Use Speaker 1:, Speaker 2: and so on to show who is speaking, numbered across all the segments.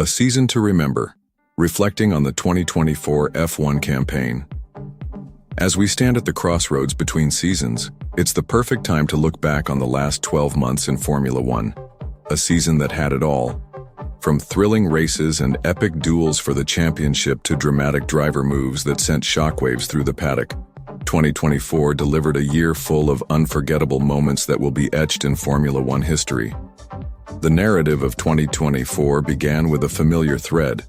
Speaker 1: A season to remember, reflecting on the 2024 F1 campaign. As we stand at the crossroads between seasons, it's the perfect time to look back on the last 12 months in Formula One, a season that had it all. From thrilling races and epic duels for the championship to dramatic driver moves that sent shockwaves through the paddock, 2024 delivered a year full of unforgettable moments that will be etched in Formula One history. The narrative of 2024 began with a familiar thread: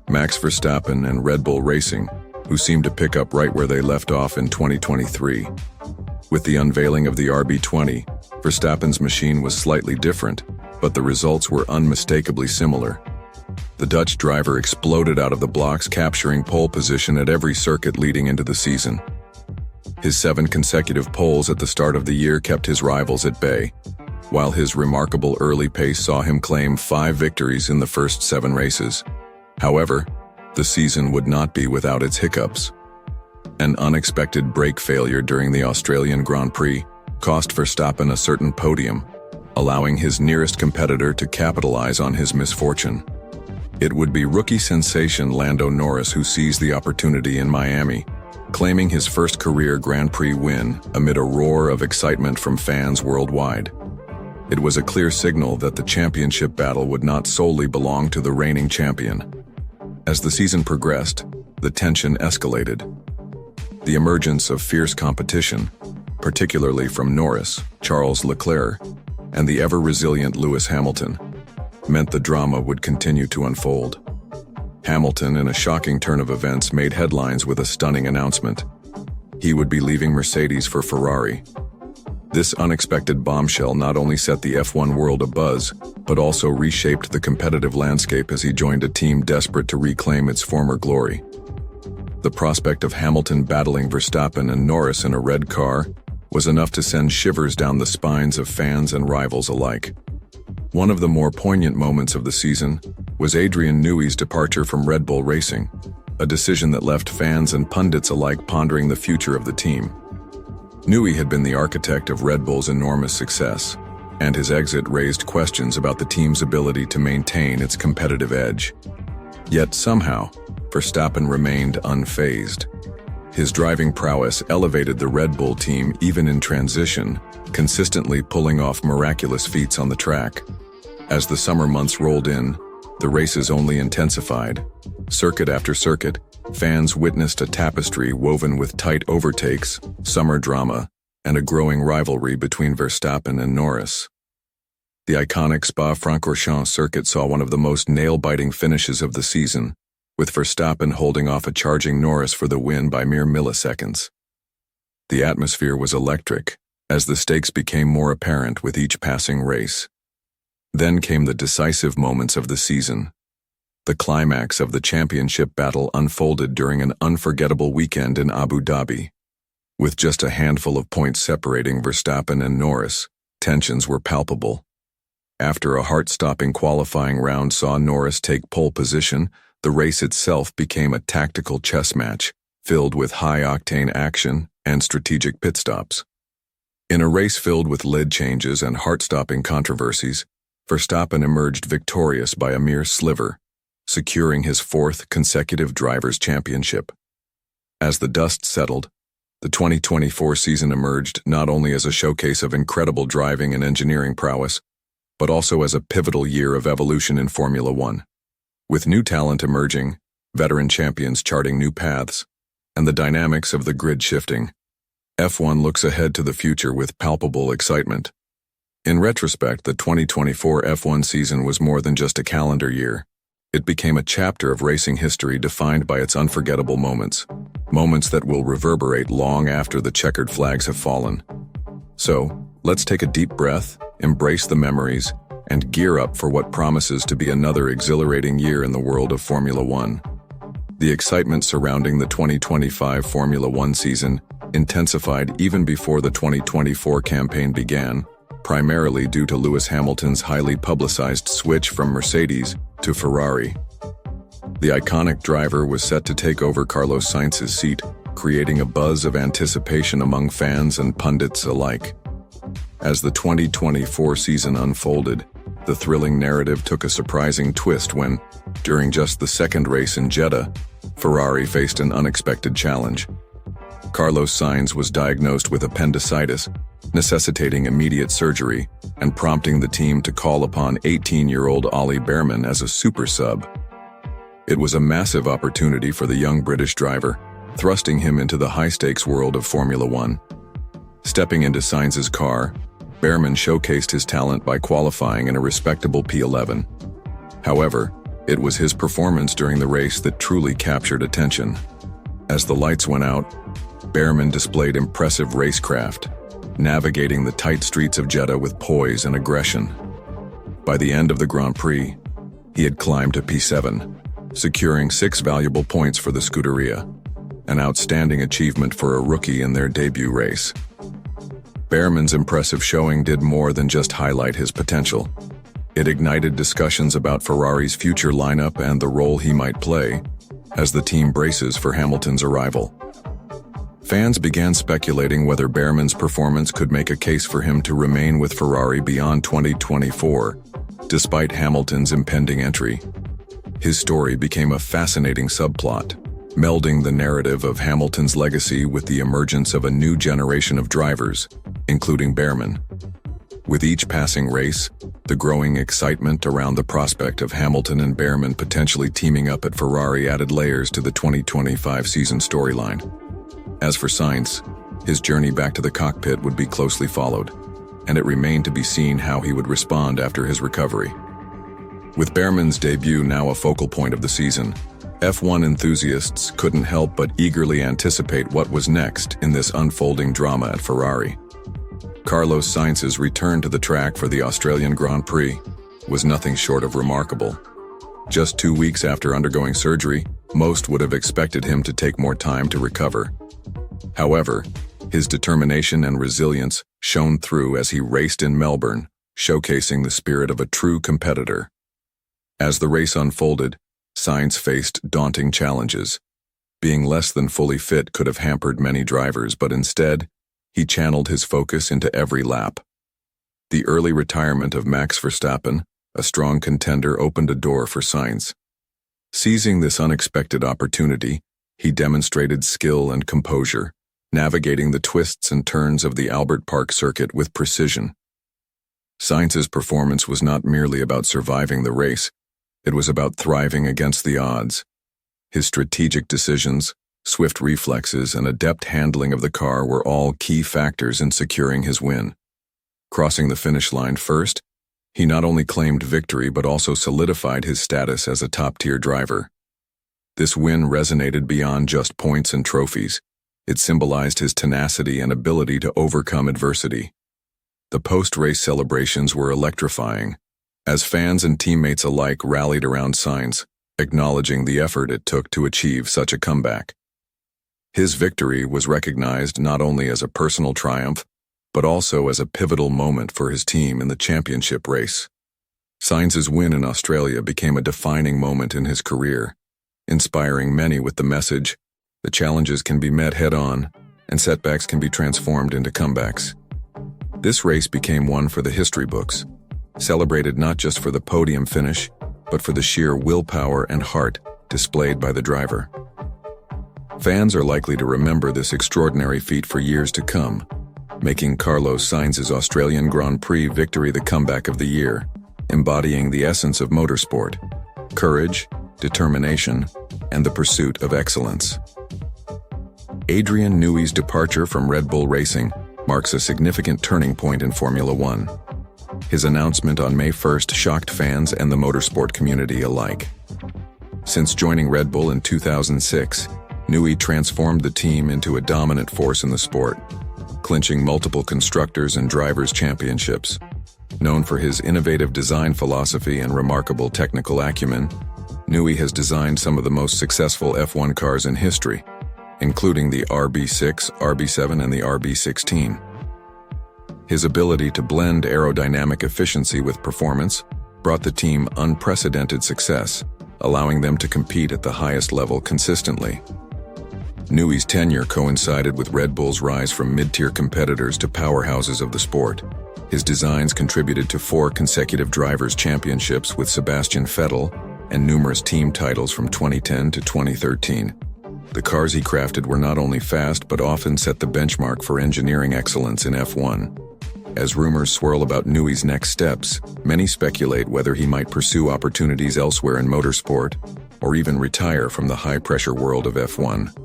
Speaker 1: Max Verstappen and Red Bull Racing, who seemed to pick up right where they left off in 2023. With the unveiling of the RB20, Verstappen's machine was slightly different, but the results were unmistakably similar. The Dutch driver exploded out of the blocks, capturing pole position at every circuit leading into the season. His 7 consecutive poles at the start of the year kept his rivals at bay, while his remarkable early pace saw him claim 5 victories in the first 7 races. However, the season would not be without its hiccups. An unexpected brake failure during the Australian Grand Prix cost Verstappen a certain podium, allowing his nearest competitor to capitalize on his misfortune. It would be rookie sensation Lando Norris who seized the opportunity in Miami, claiming his first career Grand Prix win amid a roar of excitement from fans worldwide. It was a clear signal that the championship battle would not solely belong to the reigning champion. As the season progressed, the tension escalated. The emergence of fierce competition, particularly from Norris, Charles Leclerc, and the ever-resilient Lewis Hamilton, meant the drama would continue to unfold. Hamilton, in a shocking turn of events, made headlines with a stunning announcement. He would be leaving Mercedes for Ferrari. This unexpected bombshell not only set the F1 world abuzz, but also reshaped the competitive landscape as he joined a team desperate to reclaim its former glory. The prospect of Hamilton battling Verstappen and Norris in a red car was enough to send shivers down the spines of fans and rivals alike. One of the more poignant moments of the season was Adrian Newey's departure from Red Bull Racing, a decision that left fans and pundits alike pondering the future of the team. Newey had been the architect of Red Bull's enormous success, and his exit raised questions about the team's ability to maintain its competitive edge. Yet somehow, Verstappen remained unfazed. His driving prowess elevated the Red Bull team even in transition, consistently pulling off miraculous feats on the track. As the summer months rolled in, the races only intensified. Circuit after circuit, fans witnessed a tapestry woven with tight overtakes, summer drama, and a growing rivalry between Verstappen and Norris. The iconic Spa-Francorchamps circuit saw one of the most nail-biting finishes of the season, with Verstappen holding off a charging Norris for the win by mere milliseconds. The atmosphere was electric, as the stakes became more apparent with each passing race. Then came the decisive moments of the season. The climax of the championship battle unfolded during an unforgettable weekend in Abu Dhabi. With just a handful of points separating Verstappen and Norris, tensions were palpable. After a heart-stopping qualifying round saw Norris take pole position, the race itself became a tactical chess match, filled with high-octane action and strategic pit stops. In a race filled with lid changes and heart-stopping controversies, Verstappen emerged victorious by a mere sliver, securing his 4th consecutive Drivers' Championship. As the dust settled, the 2024 season emerged not only as a showcase of incredible driving and engineering prowess, but also as a pivotal year of evolution in Formula One. With new talent emerging, veteran champions charting new paths, and the dynamics of the grid shifting, F1 looks ahead to the future with palpable excitement. In retrospect, the 2024 F1 season was more than just a calendar year. It became a chapter of racing history defined by its unforgettable moments that will reverberate long after the checkered flags have fallen. So, let's take a deep breath, embrace the memories, and gear up for what promises to be another exhilarating year in the world of Formula One. The excitement surrounding the 2025 Formula One season intensified even before the 2024 campaign began, primarily due to Lewis Hamilton's highly publicized switch from Mercedes to Ferrari. The iconic driver was set to take over Carlos Sainz's seat, creating a buzz of anticipation among fans and pundits alike. As the 2024 season unfolded, the thrilling narrative took a surprising twist when, During just the second race in Jeddah, Ferrari faced an unexpected challenge. Carlos Sainz was diagnosed with appendicitis, necessitating immediate surgery and prompting the team to call upon 18-year-old Ollie Bearman as a super sub. It was a massive opportunity for the young British driver, thrusting him into the high-stakes world of Formula One. Stepping into Sainz's car, Bearman showcased his talent by qualifying in a respectable P11. However, it was his performance during the race that truly captured attention. As the lights went out, Bearman displayed impressive racecraft, navigating the tight streets of Jeddah with poise and aggression. By the end of the Grand Prix, he had climbed to P7, securing 6 valuable points for the Scuderia, an outstanding achievement for a rookie in their debut race. Bearman's impressive showing did more than just highlight his potential. It ignited discussions about Ferrari's future lineup and the role he might play as the team braces for Hamilton's arrival. Fans began speculating whether Bearman's performance could make a case for him to remain with Ferrari beyond 2024, despite Hamilton's impending entry. His story became a fascinating subplot, melding the narrative of Hamilton's legacy with the emergence of a new generation of drivers, including Bearman. With each passing race, the growing excitement around the prospect of Hamilton and Bearman potentially teaming up at Ferrari added layers to the 2025 season storyline. As for Sainz, his journey back to the cockpit would be closely followed, and it remained to be seen how he would respond after his recovery. With Bearman's debut now a focal point of the season, F1 enthusiasts couldn't help but eagerly anticipate what was next in this unfolding drama at Ferrari. Carlos Sainz's return to the track for the Australian Grand Prix was nothing short of remarkable. Just 2 weeks after undergoing surgery, most would have expected him to take more time to recover. However, his determination and resilience shone through as he raced in Melbourne, showcasing the spirit of a true competitor. As the race unfolded, Sainz faced daunting challenges. Being less than fully fit could have hampered many drivers, but instead, he channeled his focus into every lap. The early retirement of Max Verstappen, a strong contender, opened a door for Sainz. Seizing this unexpected opportunity, he demonstrated skill and composure, navigating the twists and turns of the Albert Park circuit with precision. Sainz's performance was not merely about surviving the race, it was about thriving against the odds. His strategic decisions, swift reflexes, and adept handling of the car were all key factors in securing his win. Crossing the finish line first, he not only claimed victory but also solidified his status as a top-tier driver. This win resonated beyond just points and trophies. It symbolized his tenacity and ability to overcome adversity. The post-race celebrations were electrifying, as fans and teammates alike rallied around Sainz, acknowledging the effort it took to achieve such a comeback. His victory was recognized not only as a personal triumph, but also as a pivotal moment for his team in the championship race. Sainz's win in Australia became a defining moment in his career, inspiring many with the message, "The challenges can be met head-on, and setbacks can be transformed into comebacks." This race became one for the history books, celebrated not just for the podium finish, but for the sheer willpower and heart displayed by the driver. Fans are likely to remember this extraordinary feat for years to come, making Carlos Sainz's Australian Grand Prix victory the comeback of the year, embodying the essence of motorsport: courage, determination, and the pursuit of excellence. Adrian Newey's departure from Red Bull Racing marks a significant turning point in Formula One. His announcement on May 1st shocked fans and the motorsport community alike. Since joining Red Bull in 2006, Newey transformed the team into a dominant force in the sport, clinching multiple constructors and drivers' championships. Known for his innovative design philosophy and remarkable technical acumen, Newey has designed some of the most successful F1 cars in history, including the RB6, RB7, and the RB16. His ability to blend aerodynamic efficiency with performance brought the team unprecedented success, allowing them to compete at the highest level consistently. Newey's tenure coincided with Red Bull's rise from mid-tier competitors to powerhouses of the sport. His designs contributed to 4 consecutive drivers' championships with Sebastian Vettel, and numerous team titles from 2010 to 2013. The cars he crafted were not only fast but often set the benchmark for engineering excellence in F1. As rumors swirl about Newi's next steps, many speculate whether he might pursue opportunities elsewhere in motorsport or even retire from the high-pressure world of F1.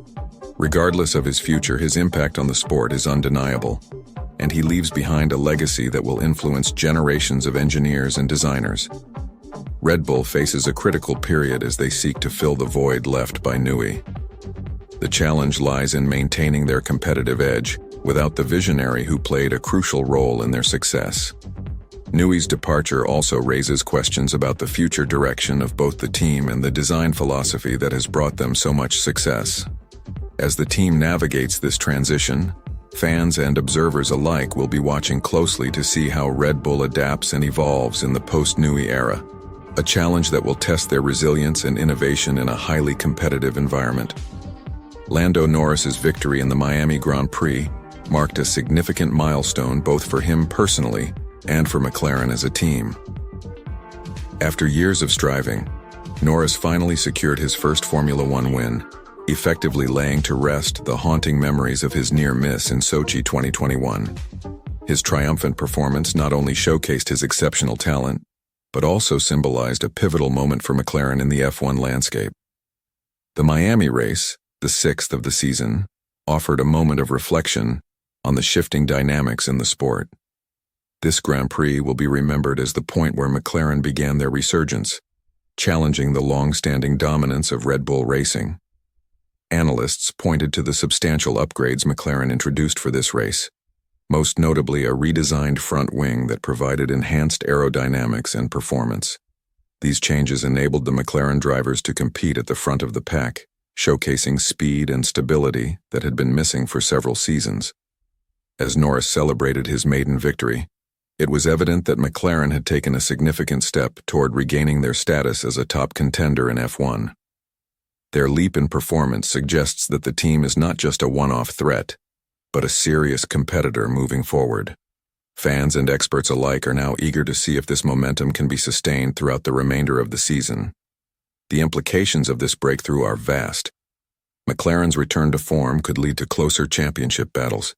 Speaker 1: Regardless of his future, his impact on the sport is undeniable, and he leaves behind a legacy that will influence generations of engineers and designers. Red Bull faces a critical period as they seek to fill the void left by Newey. The challenge lies in maintaining their competitive edge without the visionary who played a crucial role in their success. Newey's departure also raises questions about the future direction of both the team and the design philosophy that has brought them so much success. As the team navigates this transition, fans and observers alike will be watching closely to see how Red Bull adapts and evolves in the post-Newey era, a challenge that will test their resilience and innovation in a highly competitive environment. Lando Norris's victory in the Miami Grand Prix marked a significant milestone both for him personally and for McLaren as a team. After years of striving, Norris finally secured his first Formula One win, effectively laying to rest the haunting memories of his near miss in Sochi 2021. His triumphant performance not only showcased his exceptional talent, but also symbolized a pivotal moment for McLaren in the F1 landscape. The Miami race, the sixth of the season, offered a moment of reflection on the shifting dynamics in the sport. This Grand Prix will be remembered as the point where McLaren began their resurgence, challenging the long-standing dominance of Red Bull racing. Analysts pointed to the substantial upgrades McLaren introduced for this race, most notably a redesigned front wing that provided enhanced aerodynamics and performance. These changes enabled the McLaren drivers to compete at the front of the pack, showcasing speed and stability that had been missing for several seasons. As Norris celebrated his maiden victory, it was evident that McLaren had taken a significant step toward regaining their status as a top contender in F1. Their leap in performance suggests that the team is not just a one-off threat, but a serious competitor moving forward. Fans and experts alike are now eager to see if this momentum can be sustained throughout the remainder of the season. The implications of this breakthrough are vast. McLaren's return to form could lead to closer championship battles,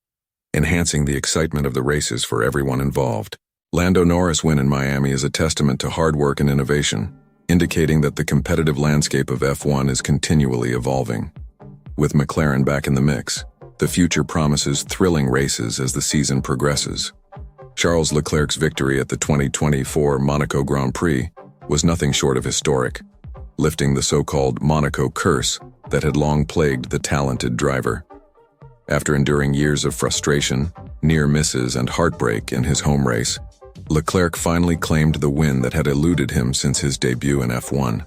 Speaker 1: enhancing the excitement of the races for everyone involved. Lando Norris' win in Miami is a testament to hard work and innovation, indicating that the competitive landscape of F1 is continually evolving. With McLaren back in the mix, the future promises thrilling races as the season progresses. Charles Leclerc's victory at the 2024 Monaco Grand Prix was nothing short of historic, lifting the so-called Monaco curse that had long plagued the talented driver. After enduring years of frustration, near misses, and heartbreak in his home race, Leclerc finally claimed the win that had eluded him since his debut in F1.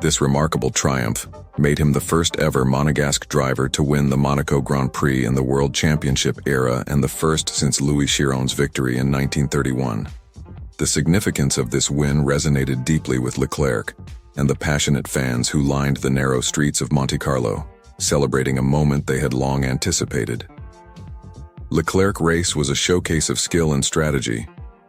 Speaker 1: This remarkable triumph made him the first ever Monegasque driver to win the Monaco Grand Prix in the World Championship era and the first since Louis Chiron's victory in 1931. The significance of this win resonated deeply with Leclerc and the passionate fans who lined the narrow streets of Monte Carlo, celebrating a moment they had long anticipated. Leclerc's race was a showcase of skill and strategy.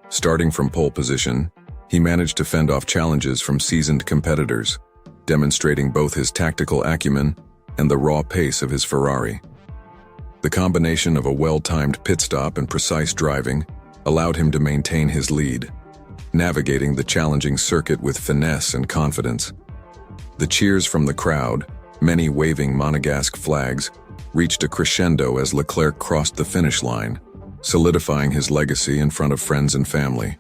Speaker 1: Starting from pole position, he managed to fend off challenges from seasoned competitors, demonstrating both his tactical acumen and the raw pace of his Ferrari. The combination of a well-timed pit stop and precise driving allowed him to maintain his lead, navigating the challenging circuit with finesse and confidence. The cheers from the crowd, many waving Monegasque flags, reached a crescendo as Leclerc crossed the finish line, solidifying his legacy in front of friends and family.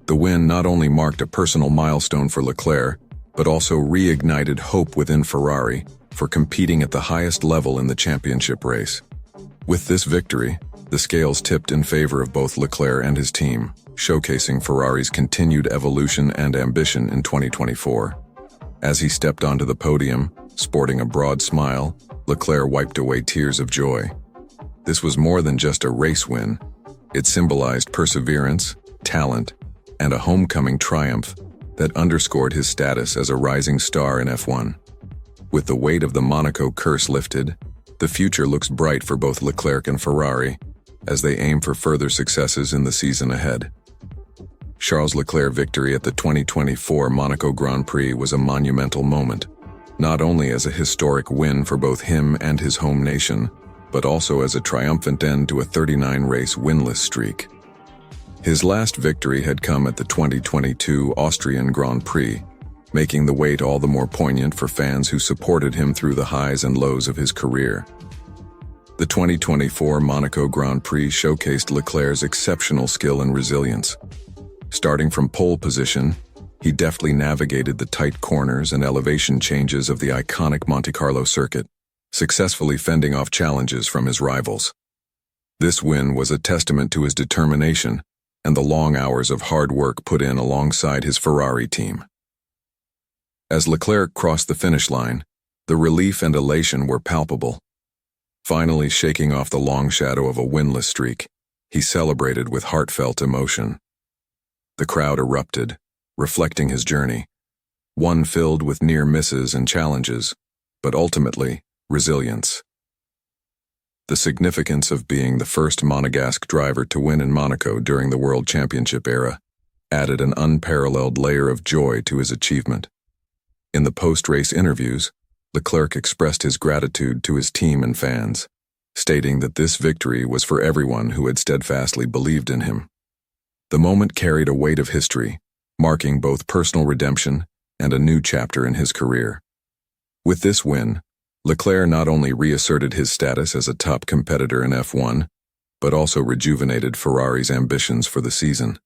Speaker 1: The win not only marked a personal milestone for Leclerc, but also reignited hope within Ferrari for competing at the highest level in the championship race. With this victory, the scales tipped in favor of both Leclerc and his team, showcasing Ferrari's continued evolution and ambition in 2024. As he stepped onto the podium, sporting a broad smile, Leclerc wiped away tears of joy. This was more than just a race win. It symbolized perseverance, talent, and a homecoming triumph that underscored his status as a rising star in F1. With the weight of the Monaco curse lifted, the future looks bright for both Leclerc and Ferrari as they aim for further successes in the season ahead. Charles Leclerc's victory at the 2024 Monaco Grand Prix was a monumental moment, not only as a historic win for both him and his home nation, but also as a triumphant end to a 39-race winless streak. His last victory had come at the 2022 Austrian Grand Prix, making the wait all the more poignant for fans who supported him through the highs and lows of his career. The 2024 Monaco Grand Prix showcased Leclerc's exceptional skill and resilience. Starting from pole position, he deftly navigated the tight corners and elevation changes of the iconic Monte Carlo circuit, successfully fending off challenges from his rivals. This win was a testament to his determination and the long hours of hard work put in alongside his Ferrari team. As Leclerc crossed the finish line, the relief and elation were palpable. Finally shaking off the long shadow of a winless streak, he celebrated with heartfelt emotion. The crowd erupted, reflecting his journey, one filled with near misses and challenges, but ultimately, resilience. The significance of being the first Monegasque driver to win in Monaco during the World Championship era added an unparalleled layer of joy to his achievement. In the post-race interviews, Leclerc expressed his gratitude to his team and fans, stating that this victory was for everyone who had steadfastly believed in him. The moment carried a weight of history, marking both personal redemption and a new chapter in his career. With this win, Leclerc not only reasserted his status as a top competitor in F1, but also rejuvenated Ferrari's ambitions for the season.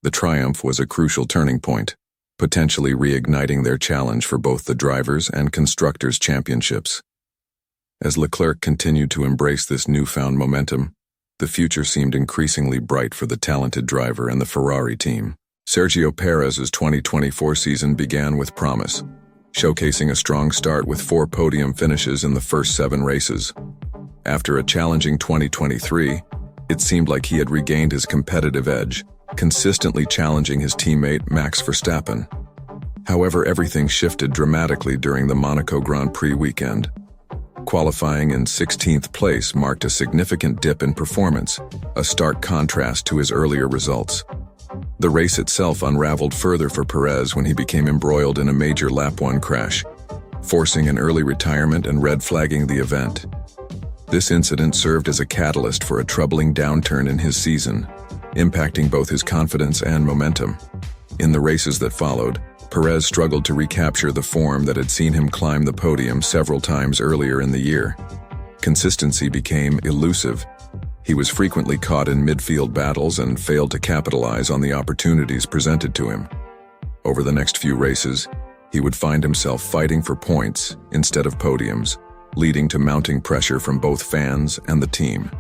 Speaker 1: The triumph was a crucial turning point, potentially reigniting their challenge for both the drivers' and constructors' championships. As Leclerc continued to embrace this newfound momentum, the future seemed increasingly bright for the talented driver and the Ferrari team. Sergio Perez's 2024 season began with promise, showcasing a strong start with 4 podium finishes in the first 7 races. After a challenging 2023, it seemed like he had regained his competitive edge, consistently challenging his teammate Max Verstappen. However, everything shifted dramatically during the Monaco Grand Prix weekend. Qualifying in 16th place marked a significant dip in performance, a stark contrast to his earlier results. The race itself unraveled further for Perez when he became embroiled in a major Lap 1 crash, forcing an early retirement and red-flagging the event. This incident served as a catalyst for a troubling downturn in his season, impacting both his confidence and momentum. In the races that followed, Perez struggled to recapture the form that had seen him climb the podium several times earlier in the year. Consistency became elusive. He was frequently caught in midfield battles and failed to capitalize on the opportunities presented to him. Over the next few races, he would find himself fighting for points instead of podiums, leading to mounting pressure from both fans and the team.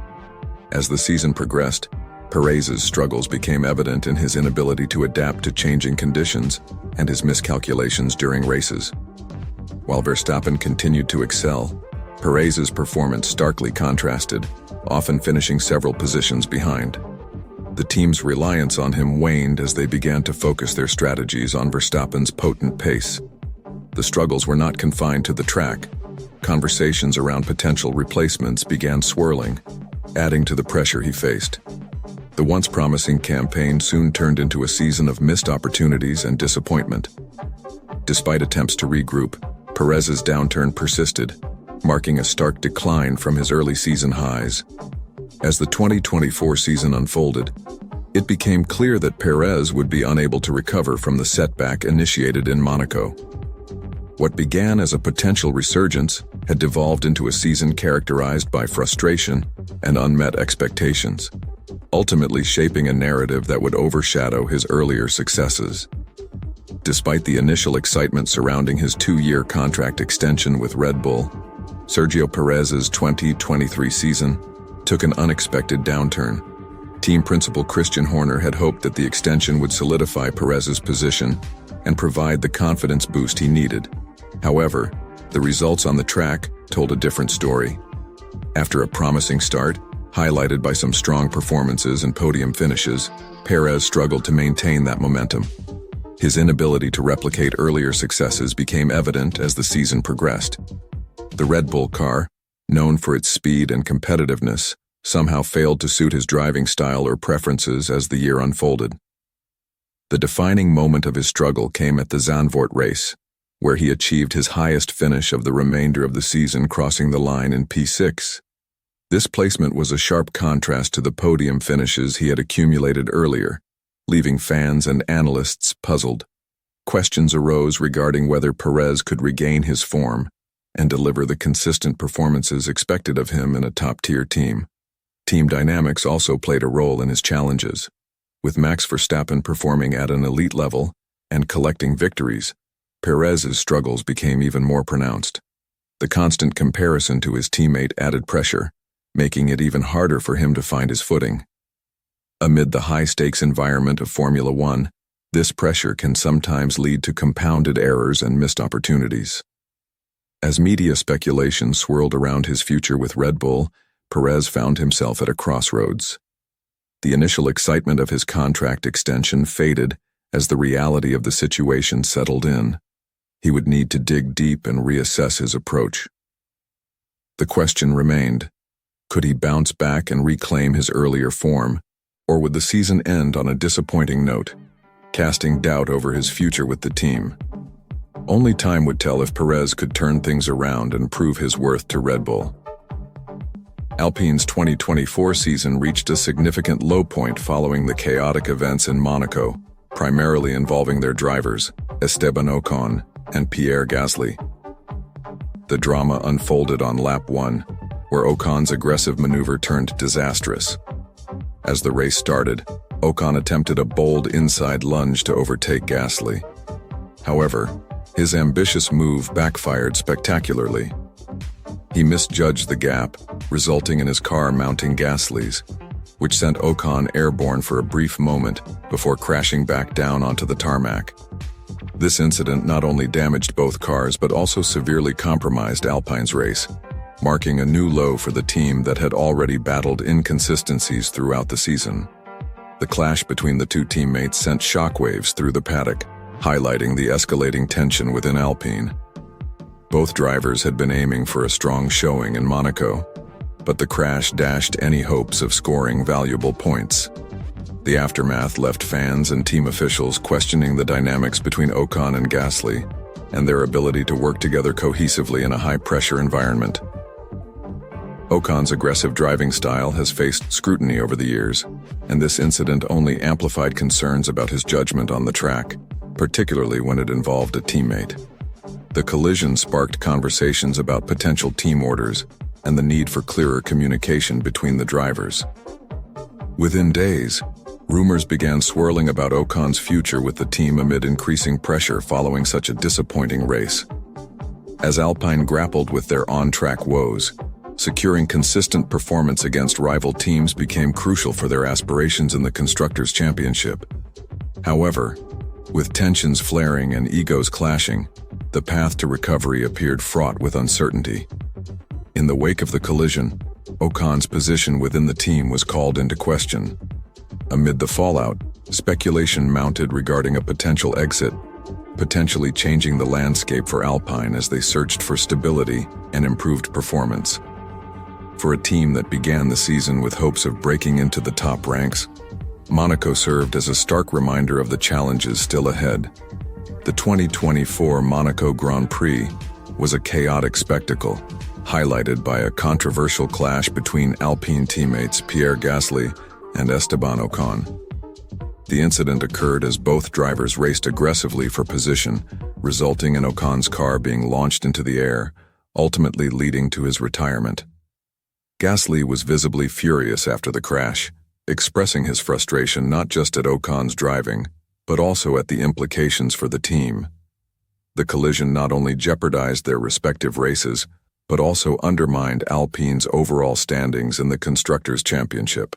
Speaker 1: As the season progressed, Perez's struggles became evident in his inability to adapt to changing conditions and his miscalculations during races. While Verstappen continued to excel, Perez's performance starkly contrasted, often finishing several positions behind. The team's reliance on him waned as they began to focus their strategies on Verstappen's potent pace. The struggles were not confined to the track. Conversations around potential replacements began swirling, adding to the pressure he faced. The once promising campaign soon turned into a season of missed opportunities and disappointment. Despite attempts to regroup, Perez's downturn persisted, marking a stark decline from his early season highs. As the 2024 season unfolded, it became clear that Perez would be unable to recover from the setback initiated in Monaco. What began as a potential resurgence had devolved into a season characterized by frustration and unmet expectations, ultimately shaping a narrative that would overshadow his earlier successes. Despite the initial excitement surrounding his 2-year contract extension with Red Bull, Sergio Perez's 2023 season took an unexpected downturn. Team principal Christian Horner had hoped that the extension would solidify Perez's position and provide the confidence boost he needed. However, the results on the track told a different story. After a promising start, highlighted by some strong performances and podium finishes, Perez struggled to maintain that momentum. His inability to replicate earlier successes became evident as the season progressed. The Red Bull car, known for its speed and competitiveness, somehow failed to suit his driving style or preferences as the year unfolded. The defining moment of his struggle came at the Zandvoort race, where he achieved his highest finish of the remainder of the season, crossing the line in P6. This placement was a sharp contrast to the podium finishes he had accumulated earlier, leaving fans and analysts puzzled. Questions arose regarding whether Perez could regain his form and deliver the consistent performances expected of him in a top-tier team. Team dynamics also played a role in his challenges, with Max Verstappen performing at an elite level and collecting victories. Perez's struggles became even more pronounced. The constant comparison to his teammate added pressure, making it even harder for him to find his footing. Amid the high-stakes environment of Formula One, this pressure can sometimes lead to compounded errors and missed opportunities. As media speculation swirled around his future with Red Bull, Perez found himself at a crossroads. The initial excitement of his contract extension faded as the reality of the situation settled in. He would need to dig deep and reassess his approach. The question remained, could he bounce back and reclaim his earlier form, or would the season end on a disappointing note, casting doubt over his future with the team? Only time would tell if Perez could turn things around and prove his worth to Red Bull. Alpine's 2024 season reached a significant low point following the chaotic events in Monaco, primarily involving their drivers, Esteban Ocon and Pierre Gasly. The drama unfolded on lap 1, where Ocon's aggressive maneuver turned disastrous. As the race started, Ocon attempted a bold inside lunge to overtake Gasly. However, his ambitious move backfired spectacularly. He misjudged the gap, resulting in his car mounting Gasly's, which sent Ocon airborne for a brief moment before crashing back down onto the tarmac. This incident not only damaged both cars but also severely compromised Alpine's race, marking a new low for the team that had already battled inconsistencies throughout the season. The clash between the two teammates sent shockwaves through the paddock, highlighting the escalating tension within Alpine. Both drivers had been aiming for a strong showing in Monaco, but the crash dashed any hopes of scoring valuable points. The aftermath left fans and team officials questioning the dynamics between Ocon and Gasly and their ability to work together cohesively in a high-pressure environment. Ocon's aggressive driving style has faced scrutiny over the years, and this incident only amplified concerns about his judgment on the track, particularly when it involved a teammate. The collision sparked conversations about potential team orders and the need for clearer communication between the drivers. Within days, rumors began swirling about Ocon's future with the team amid increasing pressure following such a disappointing race. As Alpine grappled with their on-track woes, securing consistent performance against rival teams became crucial for their aspirations in the Constructors' Championship. However, with tensions flaring and egos clashing, the path to recovery appeared fraught with uncertainty. In the wake of the collision, Ocon's position within the team was called into question. Amid the fallout, speculation mounted regarding a potential exit, potentially changing the landscape for Alpine as they searched for stability and improved performance. For a team that began the season with hopes of breaking into the top ranks, Monaco served as a stark reminder of the challenges still ahead. The 2024 Monaco Grand Prix was a chaotic spectacle, highlighted by a controversial clash between Alpine teammates Pierre Gasly and Esteban Ocon. The incident occurred as both drivers raced aggressively for position, resulting in Ocon's car being launched into the air, ultimately leading to his retirement. Gasly was visibly furious after the crash, expressing his frustration not just at Ocon's driving, but also at the implications for the team. The collision not only jeopardized their respective races, but also undermined Alpine's overall standings in the Constructors' Championship.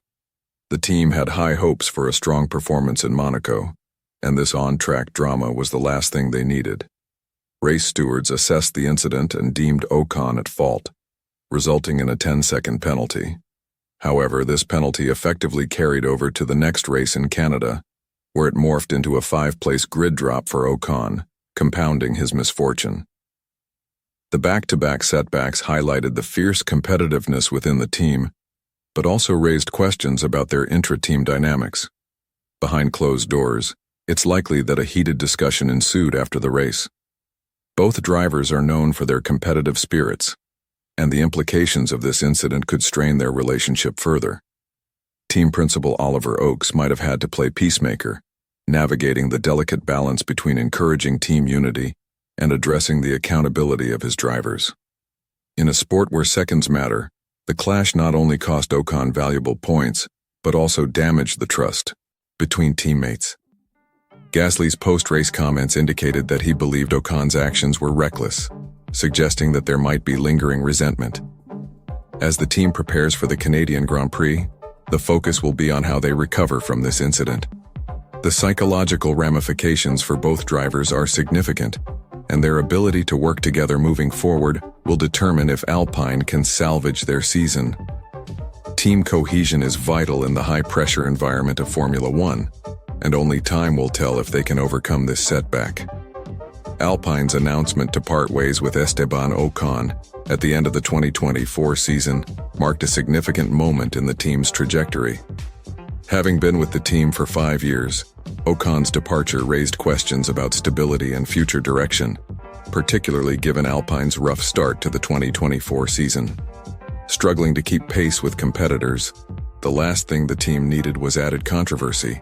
Speaker 1: The team had high hopes for a strong performance in Monaco, and this on-track drama was the last thing they needed. Race stewards assessed the incident and deemed Ocon at fault, resulting in a 10-second penalty. However, this penalty effectively carried over to the next race in Canada, where it morphed into a 5-place grid drop for Ocon, compounding his misfortune. The back-to-back setbacks highlighted the fierce competitiveness within the team, but also raised questions about their intra-team dynamics. Behind closed doors, It's likely that a heated discussion ensued after the race. Both drivers are known for their competitive spirits, and the implications of this incident could strain their relationship further. Team principal Oliver Oakes might have had to play peacemaker, navigating the delicate balance between encouraging team unity and addressing the accountability of his drivers. In a sport where seconds matter, the clash not only cost Ocon valuable points, but also damaged the trust between teammates. Gasly's post-race comments indicated that he believed Ocon's actions were reckless, suggesting that there might be lingering resentment. As the team prepares for the Canadian Grand Prix, the focus will be on how they recover from this incident. The psychological ramifications for both drivers are significant, and their ability to work together moving forward will determine if Alpine can salvage their season. Team cohesion is vital in the high-pressure environment of Formula One, and only time will tell if they can overcome this setback. Alpine's announcement to part ways with Esteban Ocon at the end of the 2024 season marked a significant moment in the team's trajectory. Having been with the team for 5 years, Ocon's departure raised questions about stability and future direction, particularly given Alpine's rough start to the 2024 season. Struggling to keep pace with competitors, the last thing the team needed was added controversy.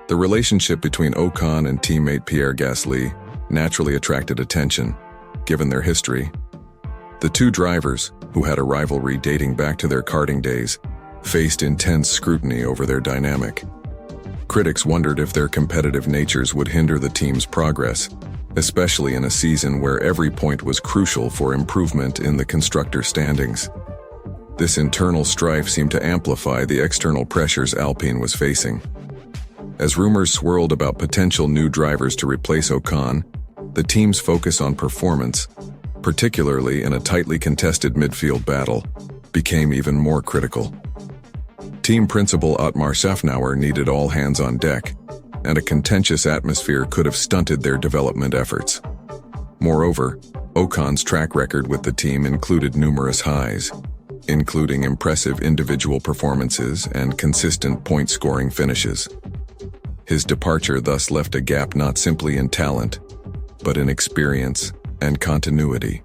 Speaker 1: The relationship between Ocon and teammate Pierre Gasly naturally attracted attention, given their history. The two drivers, who had a rivalry dating back to their karting days, faced intense scrutiny over their dynamic. Critics wondered if their competitive natures would hinder the team's progress, especially in a season where every point was crucial for improvement in the constructor standings. This internal strife seemed to amplify the external pressures Alpine was facing. As rumors swirled about potential new drivers to replace Ocon, the team's focus on performance, particularly in a tightly contested midfield battle, became even more critical. Team principal Otmar Szafnauer needed all hands on deck, and a contentious atmosphere could have stunted their development efforts. Moreover, Ocon's track record with the team included numerous highs, including impressive individual performances and consistent point-scoring finishes. His departure thus left a gap not simply in talent, but in experience and continuity.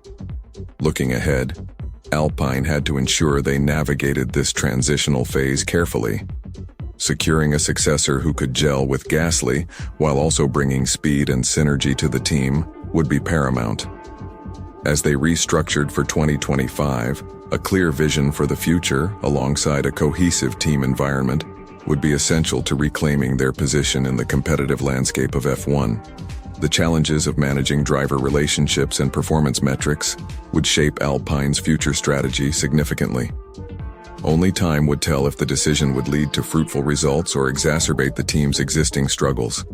Speaker 1: Looking ahead, Alpine had to ensure they navigated this transitional phase carefully. Securing a successor who could gel with Gasly while also bringing speed and synergy to the team would be paramount. As they restructured for 2025, a clear vision for the future alongside a cohesive team environment would be essential to reclaiming their position in the competitive landscape of F1. The challenges of managing driver relationships and performance metrics would shape Alpine's future strategy significantly. Only time would tell if the decision would lead to fruitful results or exacerbate the team's existing struggles.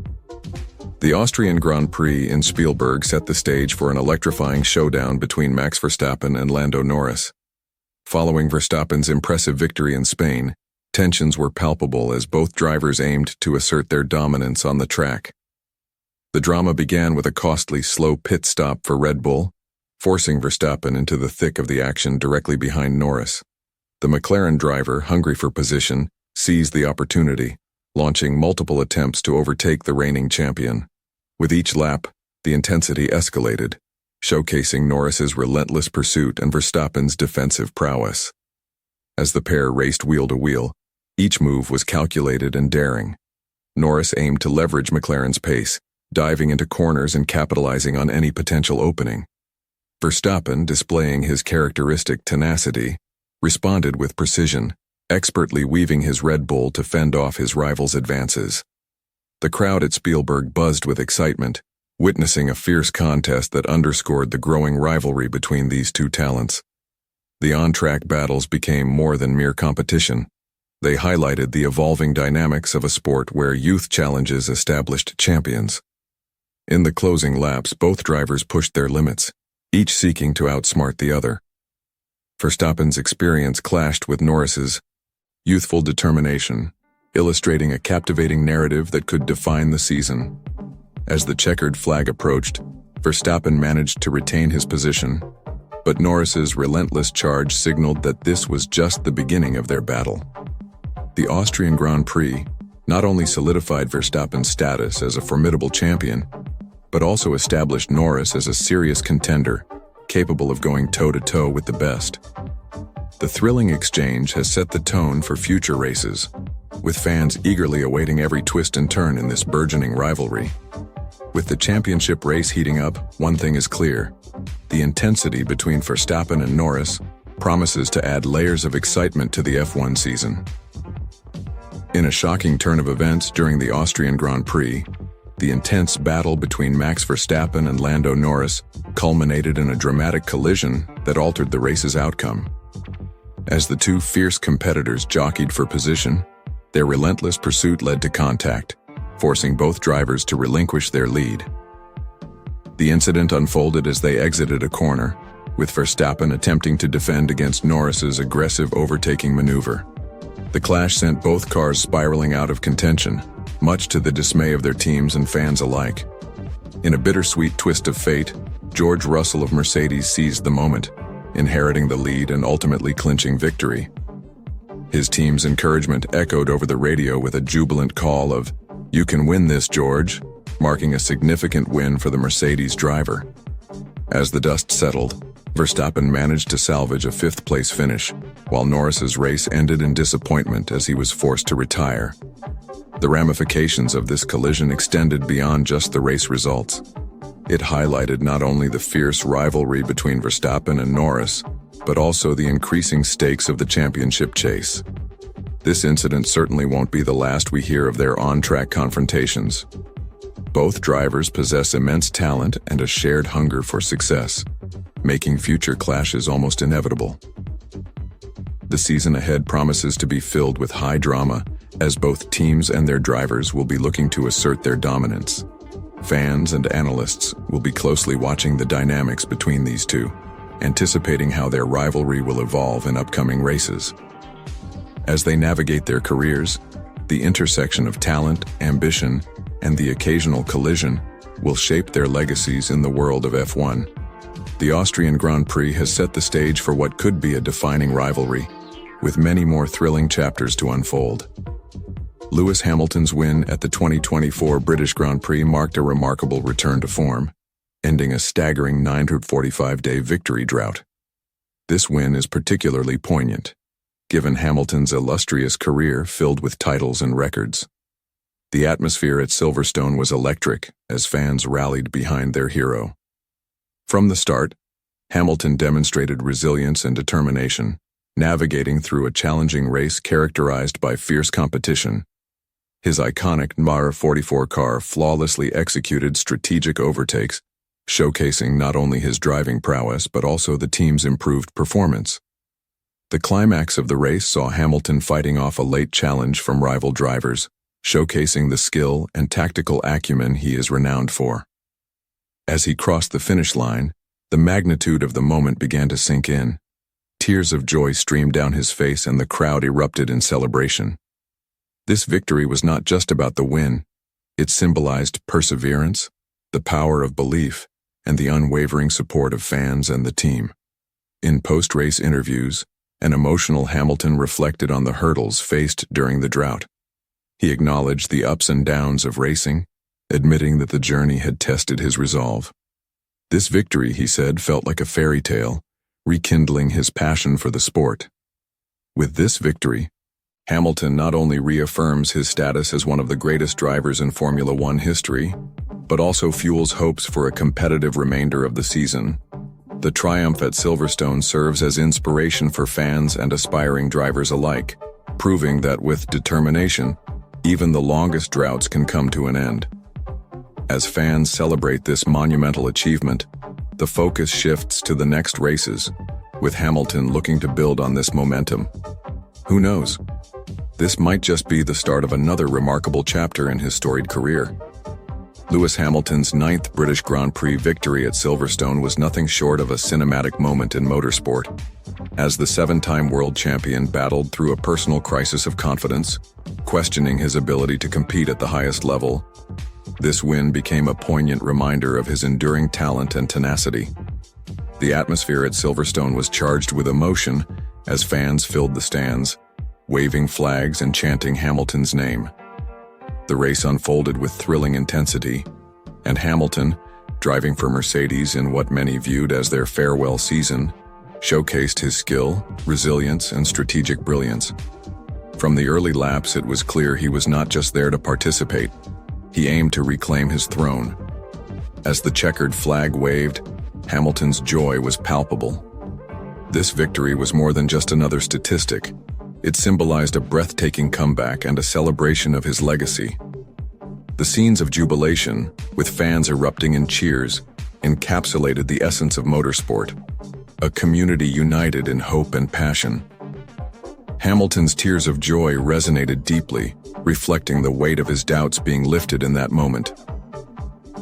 Speaker 1: The Austrian Grand Prix in Spielberg set the stage for an electrifying showdown between Max Verstappen and Lando Norris. Following Verstappen's impressive victory in Spain, tensions were palpable as both drivers aimed to assert their dominance on the track. The drama began with a costly slow pit stop for Red Bull, forcing Verstappen into the thick of the action directly behind Norris. The McLaren driver, hungry for position, seized the opportunity, launching multiple attempts to overtake the reigning champion. With each lap, the intensity escalated, showcasing Norris's relentless pursuit and Verstappen's defensive prowess. As the pair raced wheel to wheel, each move was calculated and daring. Norris aimed to leverage McLaren's pace, diving into corners and capitalizing on any potential opening. Verstappen, displaying his characteristic tenacity, responded with precision, expertly weaving his Red Bull to fend off his rival's advances. The crowd at Spielberg buzzed with excitement, witnessing a fierce contest that underscored the growing rivalry between these two talents. The on-track battles became more than mere competition. They highlighted the evolving dynamics of a sport where youth challenges established champions. In the closing laps, both drivers pushed their limits, each seeking to outsmart the other. Verstappen's experience clashed with Norris's youthful determination, illustrating a captivating narrative that could define the season. As the checkered flag approached, Verstappen managed to retain his position, but Norris's relentless charge signaled that this was just the beginning of their battle. The Austrian Grand Prix, not only solidified Verstappen's status as a formidable champion, but also established Norris as a serious contender, capable of going toe-to-toe with the best. The thrilling exchange has set the tone for future races, with fans eagerly awaiting every twist and turn in this burgeoning rivalry. With the championship race heating up, one thing is clear: the intensity between Verstappen and Norris promises to add layers of excitement to the F1 season. In a shocking turn of events during the Austrian Grand Prix, the intense battle between Max Verstappen and Lando Norris culminated in a dramatic collision that altered the race's outcome. As the two fierce competitors jockeyed for position, their relentless pursuit led to contact, forcing both drivers to relinquish their lead. The incident unfolded as they exited a corner, with Verstappen attempting to defend against Norris's aggressive overtaking maneuver. The clash sent both cars spiraling out of contention, much to the dismay of their teams and fans alike. In a bittersweet twist of fate, George Russell of Mercedes seized the moment, inheriting the lead and ultimately clinching victory. His team's encouragement echoed over the radio with a jubilant call of, "You can win this, George," marking a significant win for the Mercedes driver. As the dust settled, Verstappen managed to salvage a fifth-place finish, while Norris's race ended in disappointment as he was forced to retire. The ramifications of this collision extended beyond just the race results. It highlighted not only the fierce rivalry between Verstappen and Norris, but also the increasing stakes of the championship chase. This incident certainly won't be the last we hear of their on-track confrontations. Both drivers possess immense talent and a shared hunger for success, making future clashes almost inevitable. The season ahead promises to be filled with high drama, as both teams and their drivers will be looking to assert their dominance. Fans and analysts will be closely watching the dynamics between these two, anticipating how their rivalry will evolve in upcoming races. As they navigate their careers, the intersection of talent, ambition, and the occasional collision will shape their legacies in the world of F1. The Austrian Grand Prix has set the stage for what could be a defining rivalry, with many more thrilling chapters to unfold. Lewis Hamilton's win at the 2024 British Grand Prix marked a remarkable return to form, ending a staggering 945-day victory drought. This win is particularly poignant, given Hamilton's illustrious career filled with titles and records. The atmosphere at Silverstone was electric as fans rallied behind their hero. From the start, Hamilton demonstrated resilience and determination, navigating through a challenging race characterized by fierce competition. His iconic NMAR 44 car flawlessly executed strategic overtakes, showcasing not only his driving prowess but also the team's improved performance. The climax of the race saw Hamilton fighting off a late challenge from rival drivers, showcasing the skill and tactical acumen he is renowned for. As he crossed the finish line, the magnitude of the moment began to sink in. Tears of joy streamed down his face and the crowd erupted in celebration. This victory was not just about the win. It symbolized perseverance, the power of belief, and the unwavering support of fans and the team. In post-race interviews, an emotional Hamilton reflected on the hurdles faced during the drought. He acknowledged the ups and downs of racing, admitting that the journey had tested his resolve. This victory, he said, felt like a fairy tale, rekindling his passion for the sport. With this victory, Hamilton not only reaffirms his status as one of the greatest drivers in Formula One history, but also fuels hopes for a competitive remainder of the season. The triumph at Silverstone serves as inspiration for fans and aspiring drivers alike, proving that with determination, even the longest droughts can come to an end. As fans celebrate this monumental achievement, the focus shifts to the next races, with Hamilton looking to build on this momentum. Who knows? This might just be the start of another remarkable chapter in his storied career. Lewis Hamilton's 9th British Grand Prix victory at Silverstone was nothing short of a cinematic moment in motorsport. As the 7-time world champion battled through a personal crisis of confidence, questioning his ability to compete at the highest level, this win became a poignant reminder of his enduring talent and tenacity. The atmosphere at Silverstone was charged with emotion as fans filled the stands, waving flags and chanting Hamilton's name. The race unfolded with thrilling intensity, and Hamilton, driving for Mercedes in what many viewed as their farewell season, showcased his skill, resilience, and strategic brilliance. From the early laps, it was clear he was not just there to participate. He aimed to reclaim his throne. As the checkered flag waved, Hamilton's joy was palpable. This victory was more than just another statistic. It symbolized a breathtaking comeback and a celebration of his legacy. The scenes of jubilation, with fans erupting in cheers, encapsulated the essence of motorsport, a community united in hope and passion. Hamilton's tears of joy resonated deeply, reflecting the weight of his doubts being lifted in that moment.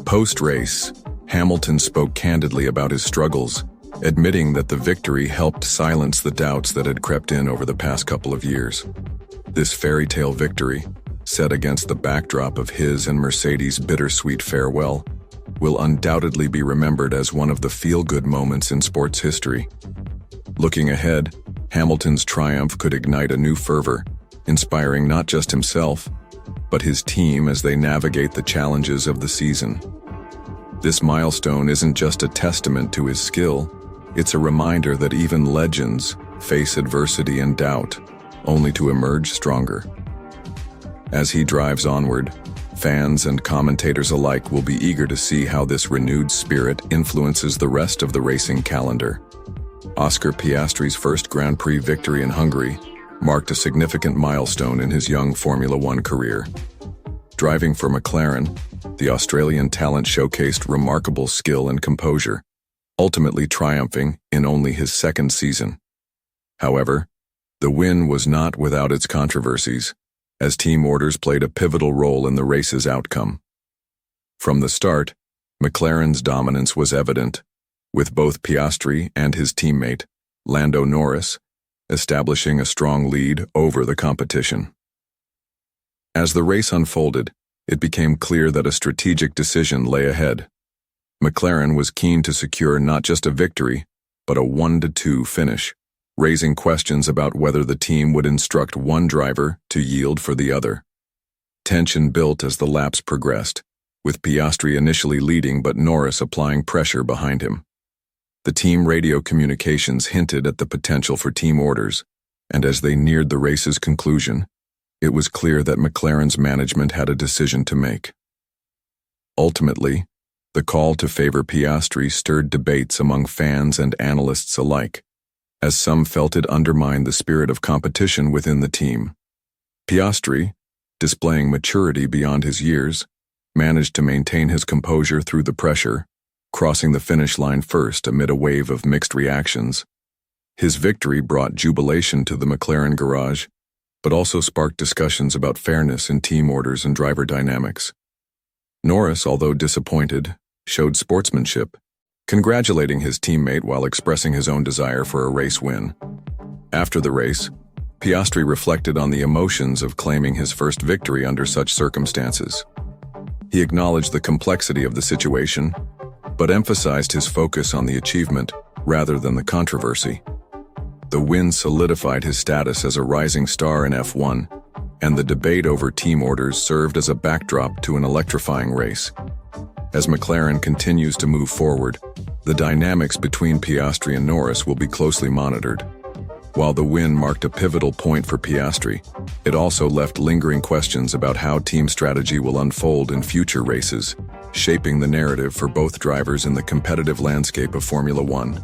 Speaker 1: Post-race, Hamilton spoke candidly about his struggles, admitting that the victory helped silence the doubts that had crept in over the past couple of years. This fairy tale victory, set against the backdrop of his and Mercedes' bittersweet farewell, will undoubtedly be remembered as one of the feel-good moments in sports history. Looking ahead, Hamilton's triumph could ignite a new fervor, inspiring not just himself, but his team as they navigate the challenges of the season. This milestone isn't just a testament to his skill, it's a reminder that even legends face adversity and doubt, only to emerge stronger. As he drives onward, fans and commentators alike will be eager to see how this renewed spirit influences the rest of the racing calendar. Oscar Piastri's first Grand Prix victory in Hungary marked a significant milestone in his young Formula One career. Driving for McLaren, the Australian talent showcased remarkable skill and composure, ultimately triumphing in only his second season. However, the win was not without its controversies, as team orders played a pivotal role in the race's outcome. From the start, McLaren's dominance was evident, with both Piastri and his teammate, Lando Norris, establishing a strong lead over the competition. As the race unfolded, it became clear that a strategic decision lay ahead. McLaren was keen to secure not just a victory, but a 1-2 finish, raising questions about whether the team would instruct one driver to yield for the other. Tension built as the laps progressed, with Piastri initially leading but Norris applying pressure behind him. The team radio communications hinted at the potential for team orders, and as they neared the race's conclusion, it was clear that McLaren's management had a decision to make. Ultimately, the call to favor Piastri stirred debates among fans and analysts alike, as some felt it undermined the spirit of competition within the team. Piastri, displaying maturity beyond his years, managed to maintain his composure through the pressure, crossing the finish line first amid a wave of mixed reactions. His victory brought jubilation to the McLaren garage, but also sparked discussions about fairness in team orders and driver dynamics. Norris, although disappointed, showed sportsmanship, congratulating his teammate while expressing his own desire for a race win. After the race, Piastri reflected on the emotions of claiming his first victory under such circumstances. He acknowledged the complexity of the situation, but emphasized his focus on the achievement rather than the controversy. The win solidified his status as a rising star in F1, and the debate over team orders served as a backdrop to an electrifying race. As McLaren continues to move forward, the dynamics between Piastri and Norris will be closely monitored. While the win marked a pivotal point for Piastri, it also left lingering questions about how team strategy will unfold in future races, shaping the narrative for both drivers in the competitive landscape of Formula One.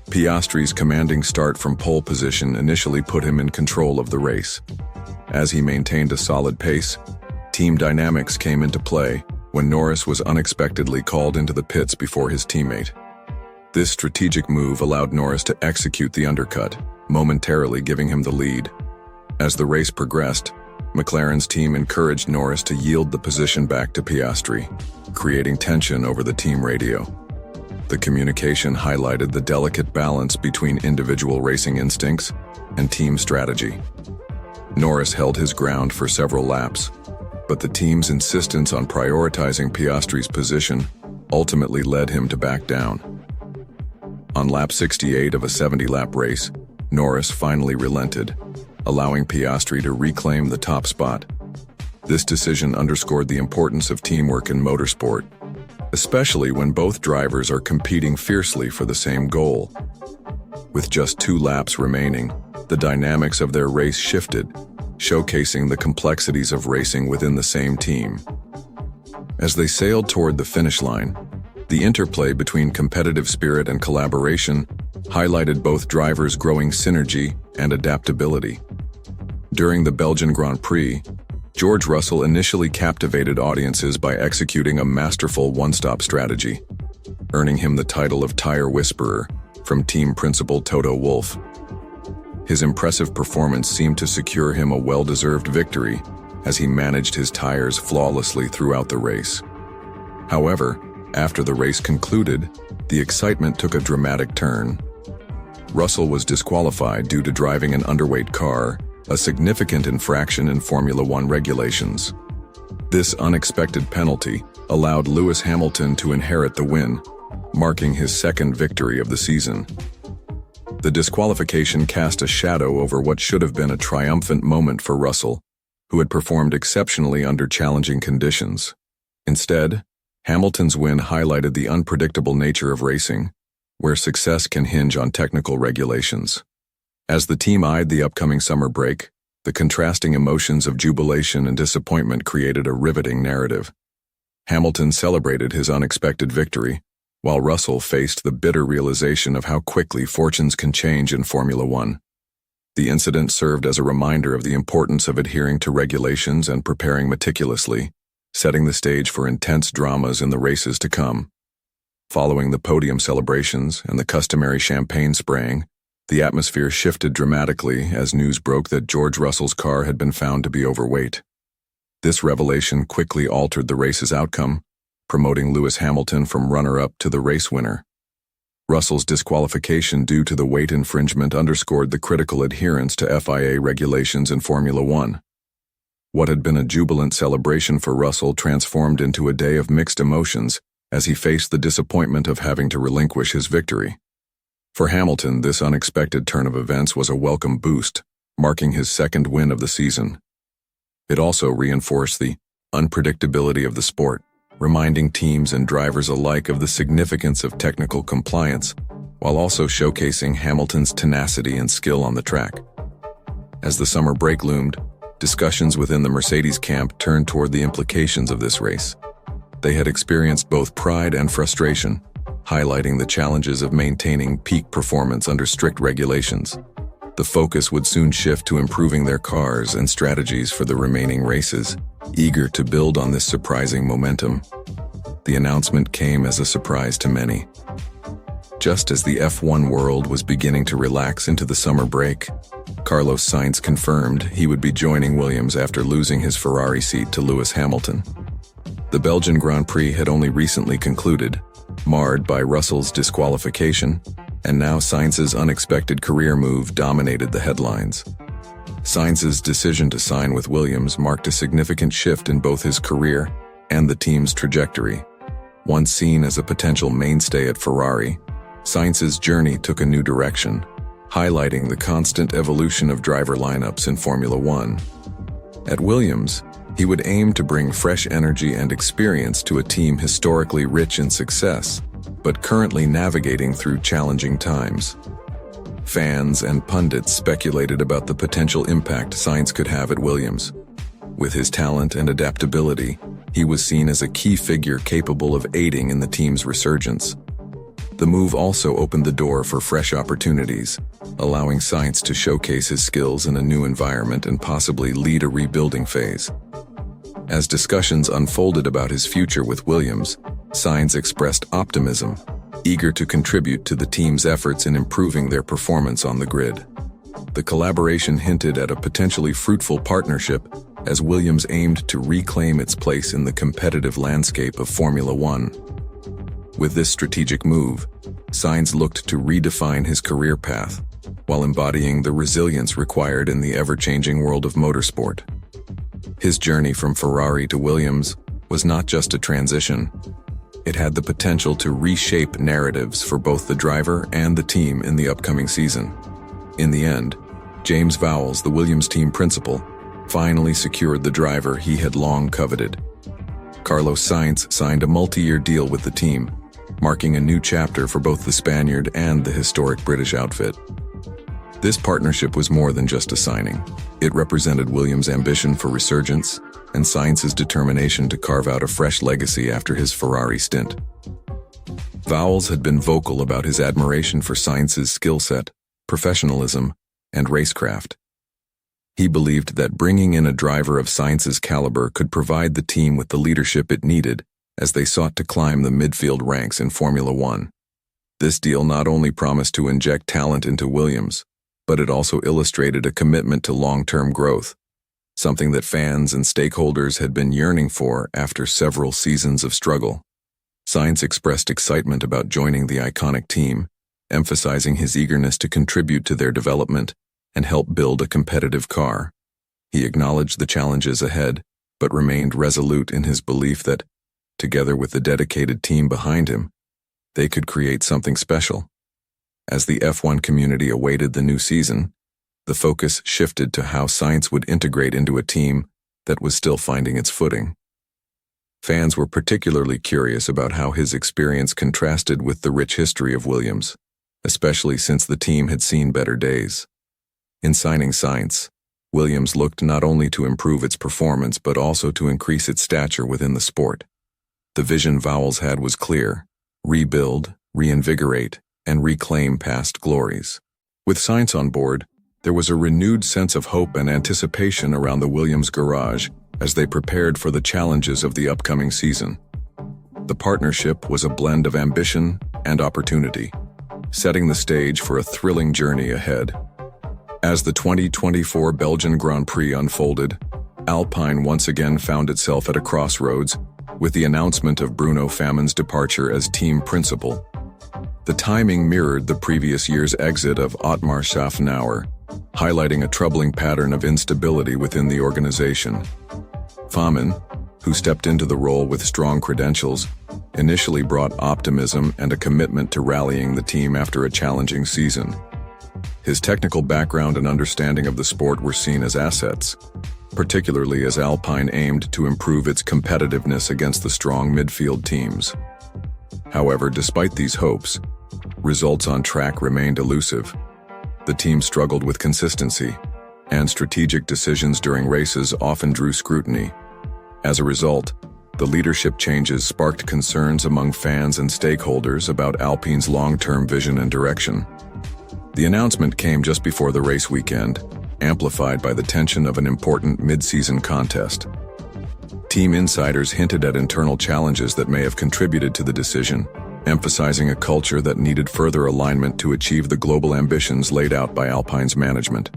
Speaker 1: Piastri's commanding start from pole position initially put him in control of the race. As he maintained a solid pace, team dynamics came into play when Norris was unexpectedly called into the pits before his teammate. This strategic move allowed Norris to execute the undercut, momentarily giving him the lead. As the race progressed, McLaren's team encouraged Norris to yield the position back to Piastri, creating tension over the team radio. The communication highlighted the delicate balance between individual racing instincts and team strategy. Norris held his ground for several laps, but the team's insistence on prioritizing Piastri's position ultimately led him to back down. On lap 68 of a 70-lap race, Norris finally relented, allowing Piastri to reclaim the top spot. This decision underscored the importance of teamwork in motorsport, especially when both drivers are competing fiercely for the same goal. With just 2 laps remaining, the dynamics of their race shifted, showcasing the complexities of racing within the same team. As they sailed toward the finish line, the interplay between competitive spirit and collaboration highlighted both drivers' growing synergy and adaptability. During the Belgian Grand Prix, George Russell initially captivated audiences by executing a masterful one-stop strategy, earning him the title of Tire Whisperer from team principal Toto Wolff. His impressive performance seemed to secure him a well-deserved victory as he managed his tires flawlessly throughout the race. However, after the race concluded, the excitement took a dramatic turn. Russell was disqualified due to driving an underweight car, a significant infraction in Formula One regulations. This unexpected penalty allowed Lewis Hamilton to inherit the win, marking his second victory of the season. The disqualification cast a shadow over what should have been a triumphant moment for Russell, who had performed exceptionally under challenging conditions. Instead, Hamilton's win highlighted the unpredictable nature of racing, where success can hinge on technical regulations. As the team eyed the upcoming summer break, the contrasting emotions of jubilation and disappointment created a riveting narrative. Hamilton celebrated his unexpected victory, while Russell faced the bitter realization of how quickly fortunes can change in Formula One. The incident served as a reminder of the importance of adhering to regulations and preparing meticulously, setting the stage for intense dramas in the races to come. Following the podium celebrations and the customary champagne spraying, the atmosphere shifted dramatically as news broke that George Russell's car had been found to be overweight. This revelation quickly altered the race's outcome, promoting Lewis Hamilton from runner-up to the race winner. Russell's disqualification due to the weight infringement underscored the critical adherence to FIA regulations in Formula One. What had been a jubilant celebration for Russell transformed into a day of mixed emotions as he faced the disappointment of having to relinquish his victory. For Hamilton, this unexpected turn of events was a welcome boost, marking his second win of the season. It also reinforced the unpredictability of the sport, reminding teams and drivers alike of the significance of technical compliance, while also showcasing Hamilton's tenacity and skill on the track. As the summer break loomed, discussions within the Mercedes camp turned toward the implications of this race. They had experienced both pride and frustration, highlighting the challenges of maintaining peak performance under strict regulations. The focus would soon shift to improving their cars and strategies for the remaining races, eager to build on this surprising momentum. The announcement came as a surprise to many. Just as the F1 world was beginning to relax into the summer break, Carlos Sainz confirmed he would be joining Williams after losing his Ferrari seat to Lewis Hamilton. The Belgian Grand Prix had only recently concluded, marred by Russell's disqualification, and now Sainz's unexpected career move dominated the headlines. Sainz's decision to sign with Williams marked a significant shift in both his career and the team's trajectory. Once seen as a potential mainstay at Ferrari, Sainz's journey took a new direction, highlighting the constant evolution of driver lineups in Formula One. At Williams, he would aim to bring fresh energy and experience to a team historically rich in success, but currently navigating through challenging times. Fans and pundits speculated about the potential impact Sainz could have at Williams. With his talent and adaptability, he was seen as a key figure capable of aiding in the team's resurgence. The move also opened the door for fresh opportunities, allowing Sainz to showcase his skills in a new environment and possibly lead a rebuilding phase. As discussions unfolded about his future with Williams, Sainz expressed optimism, eager to contribute to the team's efforts in improving their performance on the grid. The collaboration hinted at a potentially fruitful partnership as Williams aimed to reclaim its place in the competitive landscape of Formula One. With this strategic move, Sainz looked to redefine his career path, while embodying the resilience required in the ever-changing world of motorsport. His journey from Ferrari to Williams was not just a transition. It had the potential to reshape narratives for both the driver and the team in the upcoming season. In the end, James Vowles, the Williams team principal, finally secured the driver he had long coveted. Carlos Sainz signed a multi-year deal with the team, marking a new chapter for both the Spaniard and the historic British outfit. This partnership was more than just a signing. It represented Williams' ambition for resurgence and Sainz's determination to carve out a fresh legacy after his Ferrari stint. Vowles had been vocal about his admiration for Sainz's skill set, professionalism, and racecraft. He believed that bringing in a driver of Sainz's caliber could provide the team with the leadership it needed as they sought to climb the midfield ranks in Formula One. This deal not only promised to inject talent into Williams, but it also illustrated a commitment to long-term growth, something that fans and stakeholders had been yearning for after several seasons of struggle. Sainz expressed excitement about joining the iconic team, emphasizing his eagerness to contribute to their development and help build a competitive car. He acknowledged the challenges ahead, but remained resolute in his belief that, together with the dedicated team behind him, they could create something special. As the F1 community awaited the new season, the focus shifted to how Sainz would integrate into a team that was still finding its footing. Fans were particularly curious about how his experience contrasted with the rich history of Williams, especially since the team had seen better days. In signing Sainz, Williams looked not only to improve its performance but also to increase its stature within the sport. The vision Vowles had was clear: rebuild, reinvigorate, and reclaim past glories. With Sainz on board, there was a renewed sense of hope and anticipation around the Williams garage as they prepared for the challenges of the upcoming season. The partnership was a blend of ambition and opportunity, setting the stage for a thrilling journey ahead. As the 2024 Belgian Grand Prix unfolded, Alpine once again found itself at a crossroads with the announcement of Bruno Famin's departure as team principal. The timing mirrored the previous year's exit of Otmar Schaffenauer, highlighting a troubling pattern of instability within the organization. Famin, who stepped into the role with strong credentials, initially brought optimism and a commitment to rallying the team after a challenging season. His technical background and understanding of the sport were seen as assets, particularly as Alpine aimed to improve its competitiveness against the strong midfield teams. However, despite these hopes, results on track remained elusive. The team struggled with consistency, and strategic decisions during races often drew scrutiny. As a result, the leadership changes sparked concerns among fans and stakeholders about Alpine's long-term vision and direction. The announcement came just before the race weekend, amplified by the tension of an important mid-season contest. Team insiders hinted at internal challenges that may have contributed to the decision, emphasizing a culture that needed further alignment to achieve the global ambitions laid out by Alpine's management.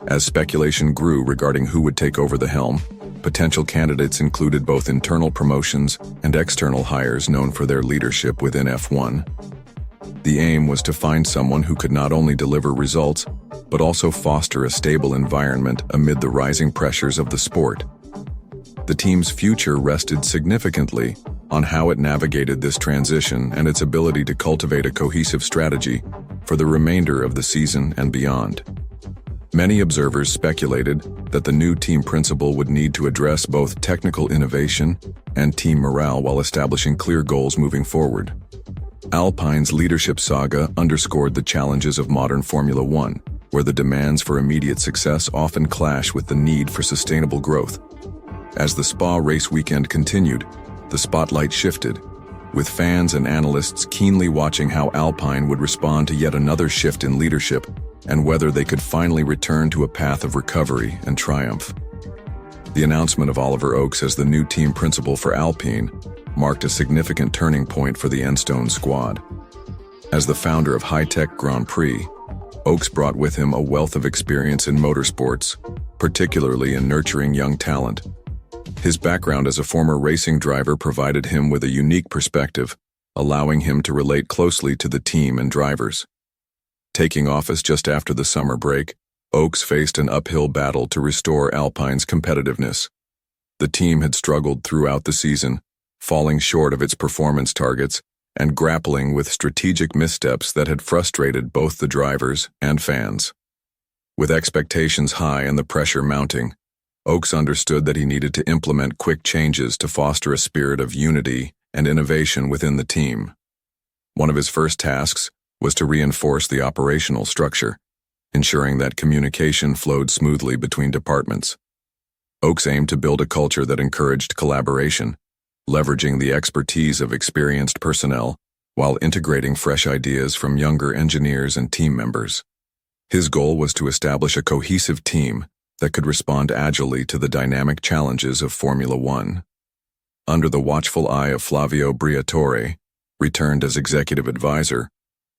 Speaker 1: As speculation grew regarding who would take over the helm, potential candidates included both internal promotions and external hires known for their leadership within F1. The aim was to find someone who could not only deliver results, but also foster a stable environment amid the rising pressures of the sport. The team's future rested significantly on how it navigated this transition and its ability to cultivate a cohesive strategy for the remainder of the season and beyond. Many observers speculated that the new team principal would need to address both technical innovation and team morale while establishing clear goals moving forward. Alpine's leadership saga underscored the challenges of modern Formula One, where the demands for immediate success often clash with the need for sustainable growth. As the Spa race weekend continued, the spotlight shifted, with fans and analysts keenly watching how Alpine would respond to yet another shift in leadership and whether they could finally return to a path of recovery and triumph. The announcement of Oliver Oakes as the new team principal for Alpine marked a significant turning point for the Enstone squad. As the founder of High-Tech Grand Prix, Oakes brought with him a wealth of experience in motorsports, particularly in nurturing young talent. His background as a former racing driver provided him with a unique perspective, allowing him to relate closely to the team and drivers. Taking office just after the summer break, Oakes faced an uphill battle to restore Alpine's competitiveness. The team had struggled throughout the season, falling short of its performance targets and grappling with strategic missteps that had frustrated both the drivers and fans. With expectations high and the pressure mounting, Oaks understood that he needed to implement quick changes to foster a spirit of unity and innovation within the team. One of his first tasks was to reinforce the operational structure, ensuring that communication flowed smoothly between departments. Oaks aimed to build a culture that encouraged collaboration, leveraging the expertise of experienced personnel while integrating fresh ideas from younger engineers and team members. His goal was to establish a cohesive team that could respond agilely to the dynamic challenges of Formula One. Under the watchful eye of Flavio Briatore, returned as executive advisor,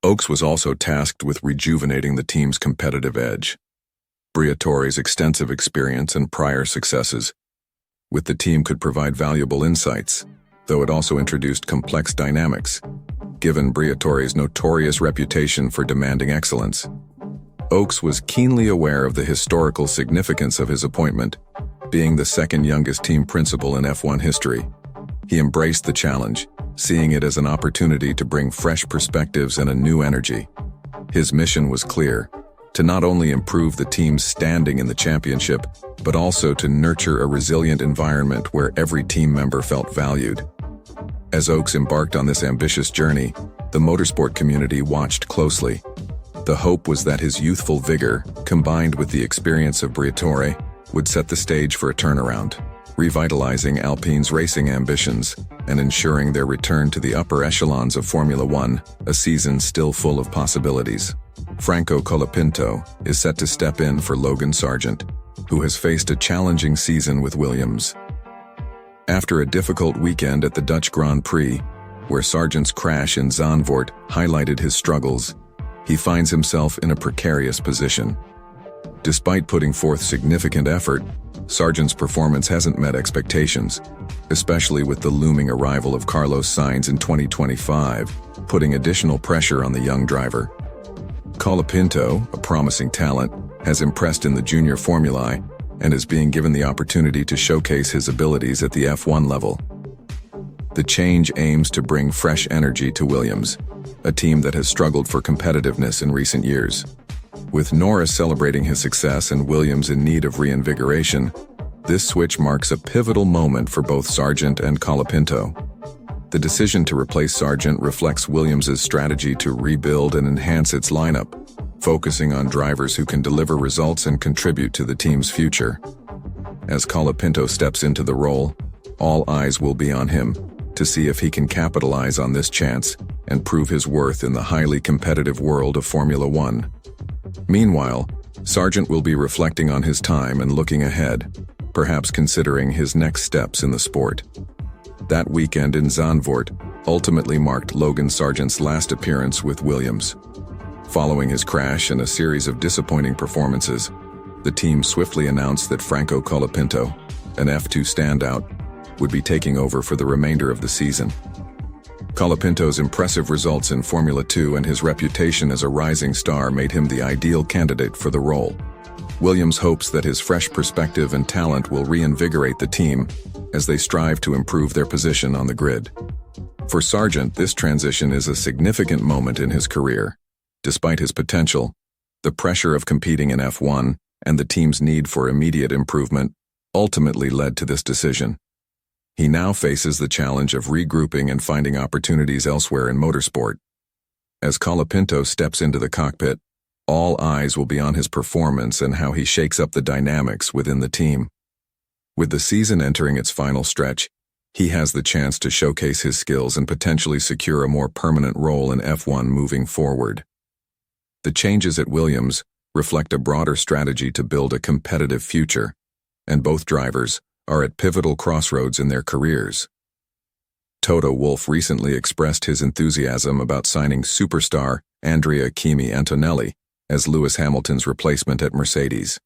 Speaker 1: Oaks was also tasked with rejuvenating the team's competitive edge. Briatore's extensive experience and prior successes with the team could provide valuable insights, though it also introduced complex dynamics, given Briatore's notorious reputation for demanding excellence. Oaks was keenly aware of the historical significance of his appointment, being the second youngest team principal in F1 history. He embraced the challenge, seeing it as an opportunity to bring fresh perspectives and a new energy. His mission was clear: to not only improve the team's standing in the championship, but also to nurture a resilient environment where every team member felt valued. As Oaks embarked on this ambitious journey, the motorsport community watched closely. The hope was that his youthful vigor, combined with the experience of Briatore, would set the stage for a turnaround, revitalizing Alpine's racing ambitions and ensuring their return to the upper echelons of Formula One, a season still full of possibilities. Franco Colapinto is set to step in for Logan Sargent, who has faced a challenging season with Williams. After a difficult weekend at the Dutch Grand Prix, where Sargent's crash in Zandvoort highlighted his struggles, he finds himself in a precarious position. Despite putting forth significant effort, Sargent's performance hasn't met expectations, especially with the looming arrival of Carlos Sainz in 2025, putting additional pressure on the young driver. Colapinto, a promising talent, has impressed in the junior formulae and is being given the opportunity to showcase his abilities at the F1 level. The change aims to bring fresh energy to Williams, a team that has struggled for competitiveness in recent years. With Norris celebrating his success and Williams in need of reinvigoration, this switch marks a pivotal moment for both Sargent and Colapinto. The decision to replace Sargent reflects Williams' strategy to rebuild and enhance its lineup, focusing on drivers who can deliver results and contribute to the team's future. As Colapinto steps into the role, all eyes will be on him to see if he can capitalize on this chance and prove his worth in the highly competitive world of Formula One. Meanwhile, Sargent will be reflecting on his time and looking ahead, perhaps considering his next steps in the sport. That weekend in Zandvoort ultimately marked Logan Sargent's last appearance with Williams. Following his crash and a series of disappointing performances, the team swiftly announced that Franco Colapinto, an F2 standout, would be taking over for the remainder of the season. Colapinto's impressive results in Formula 2 and his reputation as a rising star made him the ideal candidate for the role. Williams hopes that his fresh perspective and talent will reinvigorate the team as they strive to improve their position on the grid. For Sargent, this transition is a significant moment in his career. Despite his potential, the pressure of competing in F1 and the team's need for immediate improvement ultimately led to this decision. He now faces the challenge of regrouping and finding opportunities elsewhere in motorsport. As Colapinto steps into the cockpit, all eyes will be on his performance and how he shakes up the dynamics within the team. With the season entering its final stretch, he has the chance to showcase his skills and potentially secure a more permanent role in F1 moving forward. The changes at Williams reflect a broader strategy to build a competitive future, and both drivers are at pivotal crossroads in their careers. Toto Wolff recently expressed his enthusiasm about signing superstar Andrea Kimi Antonelli as Lewis Hamilton's replacement at Mercedes.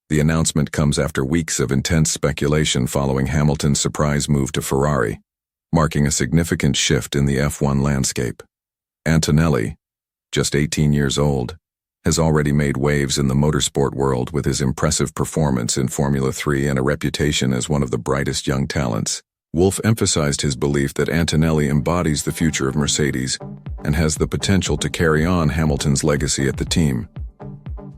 Speaker 1: The announcement comes after weeks of intense speculation following Hamilton's surprise move to Ferrari, marking a significant shift in the F1 landscape. Antonelli, just 18 years old, has already made waves in the motorsport world with his impressive performance in Formula 3 and a reputation as one of the brightest young talents. Wolff emphasized his belief that Antonelli embodies the future of Mercedes and has the potential to carry on Hamilton's legacy at the team.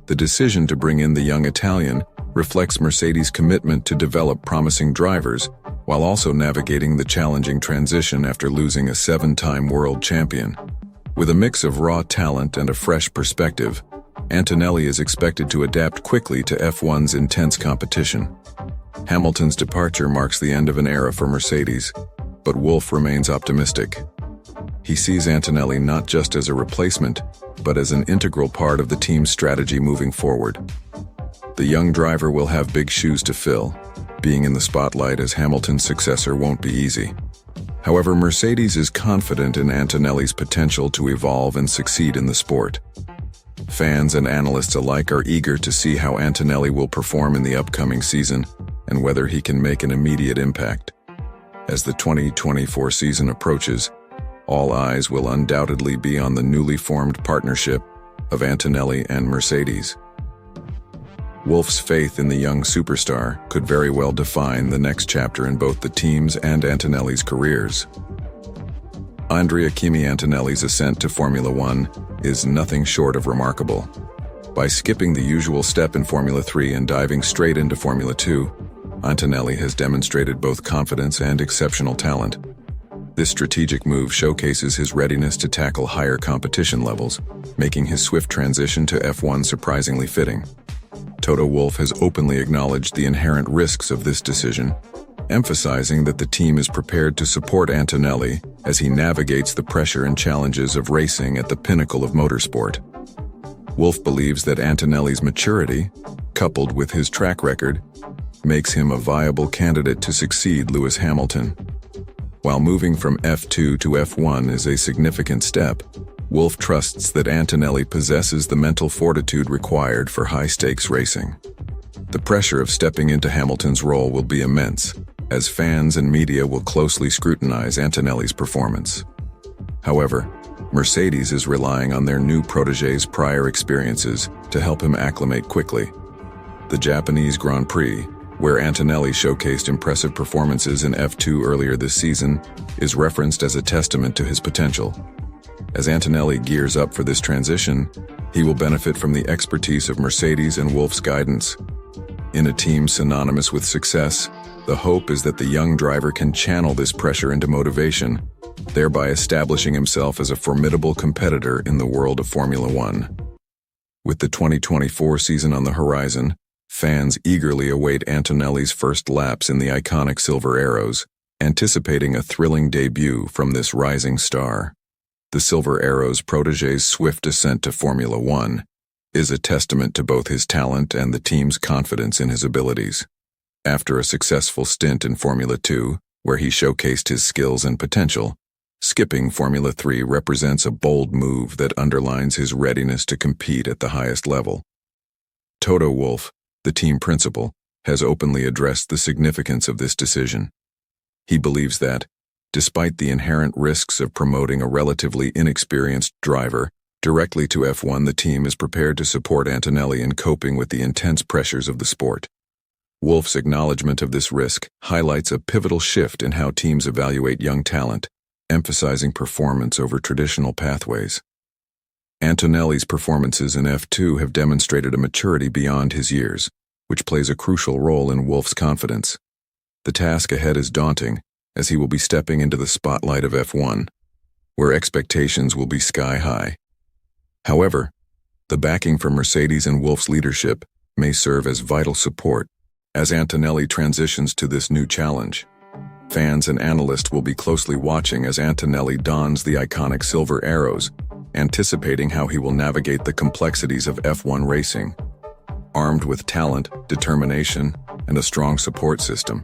Speaker 1: The decision to bring in the young Italian reflects Mercedes' commitment to develop promising drivers while also navigating the challenging transition after losing a 7-time world champion. With a mix of raw talent and a fresh perspective, Antonelli is expected to adapt quickly to F1's intense competition. Hamilton's departure marks the end of an era for Mercedes, but Wolff remains optimistic. He sees Antonelli not just as a replacement, but as an integral part of the team's strategy moving forward. The young driver will have big shoes to fill. Being in the spotlight as Hamilton's successor won't be easy. However, Mercedes is confident in Antonelli's potential to evolve and succeed in the sport. Fans and analysts alike are eager to see how Antonelli will perform in the upcoming season and whether he can make an immediate impact. As the 2024 season approaches, all eyes will undoubtedly be on the newly formed partnership of Antonelli and Mercedes. Wolff's faith in the young superstar could very well define the next chapter in both the team's and Antonelli's careers. Andrea Kimi Antonelli's ascent to Formula One is nothing short of remarkable. By skipping the usual step in Formula 3 and diving straight into Formula 2, Antonelli has demonstrated both confidence and exceptional talent. This strategic move showcases his readiness to tackle higher competition levels, making his swift transition to F1 surprisingly fitting. Toto Wolff has openly acknowledged the inherent risks of this decision, emphasizing that the team is prepared to support Antonelli as he navigates the pressure and challenges of racing at the pinnacle of motorsport. Wolff believes that Antonelli's maturity, coupled with his track record, makes him a viable candidate to succeed Lewis Hamilton. While moving from F2 to F1 is a significant step, Wolff trusts that Antonelli possesses the mental fortitude required for high-stakes racing. The pressure of stepping into Hamilton's role will be immense, as fans and media will closely scrutinize Antonelli's performance. However, Mercedes is relying on their new protégé's prior experiences to help him acclimate quickly. The Japanese Grand Prix, where Antonelli showcased impressive performances in F2 earlier this season, is referenced as a testament to his potential. As Antonelli gears up for this transition, he will benefit from the expertise of Mercedes and Wolff's guidance. In a team synonymous with success, the hope is that the young driver can channel this pressure into motivation, thereby establishing himself as a formidable competitor in the world of Formula One. With the 2024 season on the horizon, fans eagerly await Antonelli's first laps in the iconic Silver Arrows, anticipating a thrilling debut from this rising star. The Silver Arrows protégé's swift ascent to Formula One is a testament to both his talent and the team's confidence in his abilities. After a successful stint in Formula 2, where he showcased his skills and potential, skipping Formula 3 represents a bold move that underlines his readiness to compete at the highest level. Toto Wolff, the team principal, has openly addressed the significance of this decision. He believes that, despite the inherent risks of promoting a relatively inexperienced driver directly to F1, the team is prepared to support Antonelli in coping with the intense pressures of the sport. Wolff's acknowledgement of this risk highlights a pivotal shift in how teams evaluate young talent, emphasizing performance over traditional pathways. Antonelli's performances in F2 have demonstrated a maturity beyond his years, which plays a crucial role in Wolff's confidence. The task ahead is daunting, as he will be stepping into the spotlight of F1, where expectations will be sky high. However, the backing from Mercedes and Wolff's leadership may serve as vital support as Antonelli transitions to this new challenge. Fans and analysts will be closely watching as Antonelli dons the iconic Silver Arrows, anticipating how he will navigate the complexities of F1 racing. Armed with talent, determination, and a strong support system,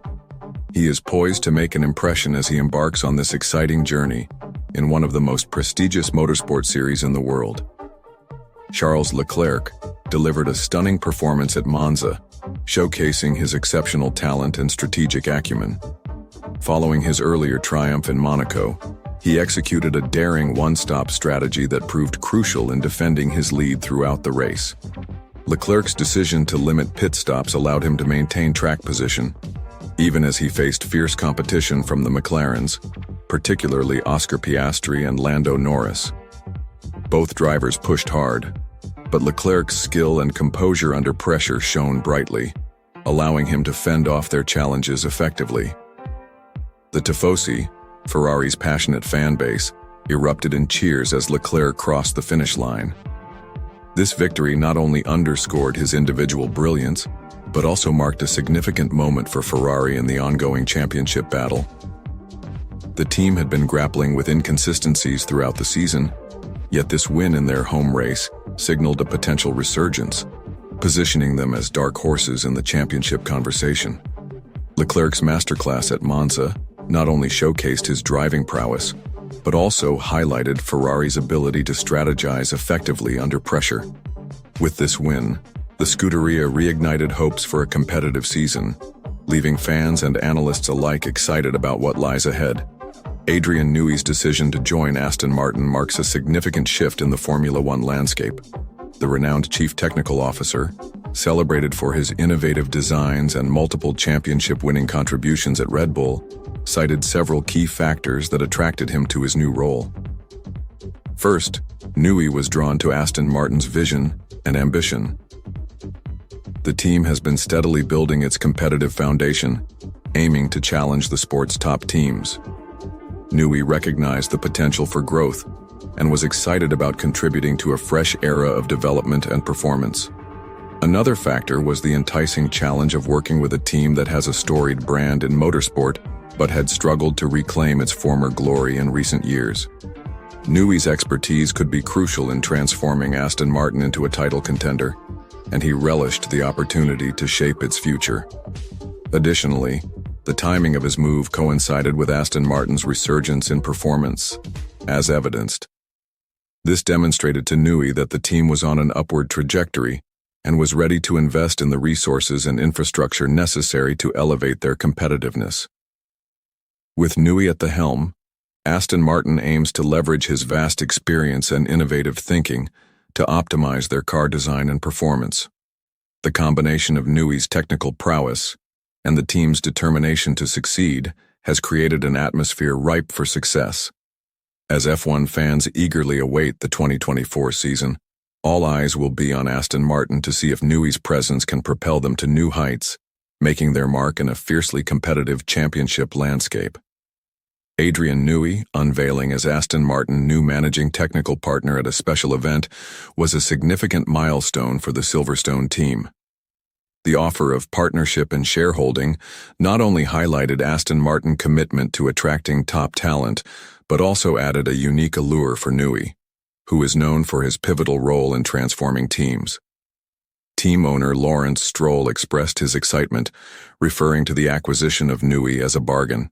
Speaker 1: he is poised to make an impression as he embarks on this exciting journey in one of the most prestigious motorsport series in the world. Charles Leclerc delivered a stunning performance at Monza, showcasing his exceptional talent and strategic acumen. Following his earlier triumph in Monaco, he executed a daring one-stop strategy that proved crucial in defending his lead throughout the race. Leclerc's decision to limit pit stops allowed him to maintain track position, even as he faced fierce competition from the McLarens, particularly Oscar Piastri and Lando Norris. Both drivers pushed hard, but Leclerc's skill and composure under pressure shone brightly, allowing him to fend off their challenges effectively. The Tifosi, Ferrari's passionate fan base, erupted in cheers as Leclerc crossed the finish line. This victory not only underscored his individual brilliance, but also marked a significant moment for Ferrari in the ongoing championship battle. The team had been grappling with inconsistencies throughout the season, yet this win in their home race signaled a potential resurgence, positioning them as dark horses in the championship conversation. Leclerc's masterclass at Monza not only showcased his driving prowess, but also highlighted Ferrari's ability to strategize effectively under pressure. With this win, the Scuderia reignited hopes for a competitive season, leaving fans and analysts alike excited about what lies ahead. Adrian Newey's decision to join Aston Martin marks a significant shift in the Formula One landscape. The renowned chief technical officer, celebrated for his innovative designs and multiple championship-winning contributions at Red Bull, cited several key factors that attracted him to his new role. First, Newey was drawn to Aston Martin's vision and ambition. The team has been steadily building its competitive foundation, aiming to challenge the sport's top teams. Newey recognized the potential for growth and was excited about contributing to a fresh era of development and performance. Another factor was the enticing challenge of working with a team that has a storied brand in motorsport but had struggled to reclaim its former glory in recent years. Newey's expertise could be crucial in transforming Aston Martin into a title contender, and he relished the opportunity to shape its future. Additionally, the timing of his move coincided with Aston Martin's resurgence in performance, as evidenced. This demonstrated to Newey that the team was on an upward trajectory and was ready to invest in the resources and infrastructure necessary to elevate their competitiveness. With Newey at the helm, Aston Martin aims to leverage his vast experience and innovative thinking to optimize their car design and performance. The combination of Newey's technical prowess and the team's determination to succeed has created an atmosphere ripe for success. As F1 fans eagerly await the 2024 season, all eyes will be on Aston Martin to see if Newey's presence can propel them to new heights, making their mark in a fiercely competitive championship landscape. Adrian Newey, unveiling as Aston Martin's new managing technical partner at a special event, was a significant milestone for the Silverstone team. The offer of partnership and shareholding not only highlighted Aston Martin's commitment to attracting top talent, but also added a unique allure for Newey, who is known for his pivotal role in transforming teams. Team owner Lawrence Stroll expressed his excitement, referring to the acquisition of Newey as a bargain.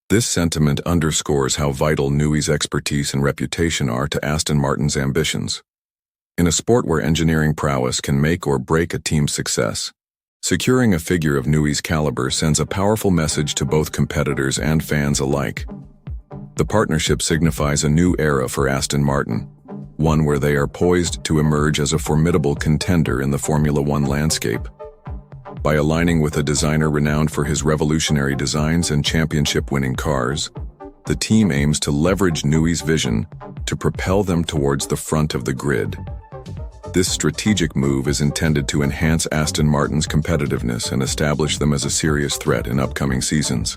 Speaker 1: This sentiment underscores how vital Newey's expertise and reputation are to Aston Martin's ambitions. In a sport where engineering prowess can make or break a team's success, securing a figure of Newey's caliber sends a powerful message to both competitors and fans alike. The partnership signifies a new era for Aston Martin, one where they are poised to emerge as a formidable contender in the Formula One landscape. By aligning with a designer renowned for his revolutionary designs and championship-winning cars, the team aims to leverage Newey's vision to propel them towards the front of the grid. This strategic move is intended to enhance Aston Martin's competitiveness and establish them as a serious threat in upcoming seasons.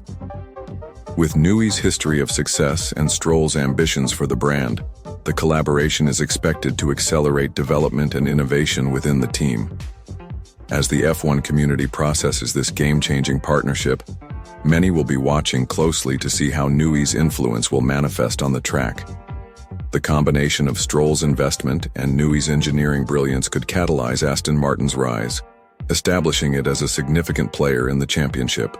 Speaker 1: With Newey's history of success and Stroll's ambitions for the brand, the collaboration is expected to accelerate development and innovation within the team. As the F1 community processes this game-changing partnership, many will be watching closely to see how Newey's influence will manifest on the track. The combination of Stroll's investment and Newey's engineering brilliance could catalyze Aston Martin's rise, establishing it as a significant player in the championship.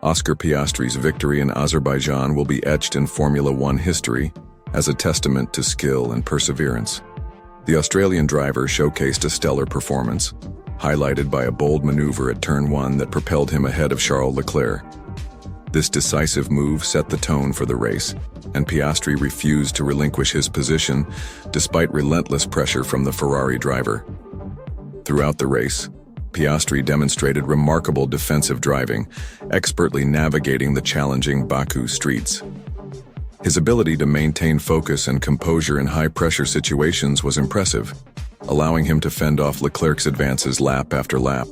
Speaker 1: Oscar Piastri's victory in Azerbaijan will be etched in Formula One history as a testament to skill and perseverance. The Australian driver showcased a stellar performance, highlighted by a bold maneuver at Turn 1 that propelled him ahead of Charles Leclerc. This decisive move set the tone for the race, and Piastri refused to relinquish his position despite relentless pressure from the Ferrari driver. Throughout the race, Piastri demonstrated remarkable defensive driving, expertly navigating the challenging Baku streets. His ability to maintain focus and composure in high-pressure situations was impressive, allowing him to fend off Leclerc's advances lap after lap.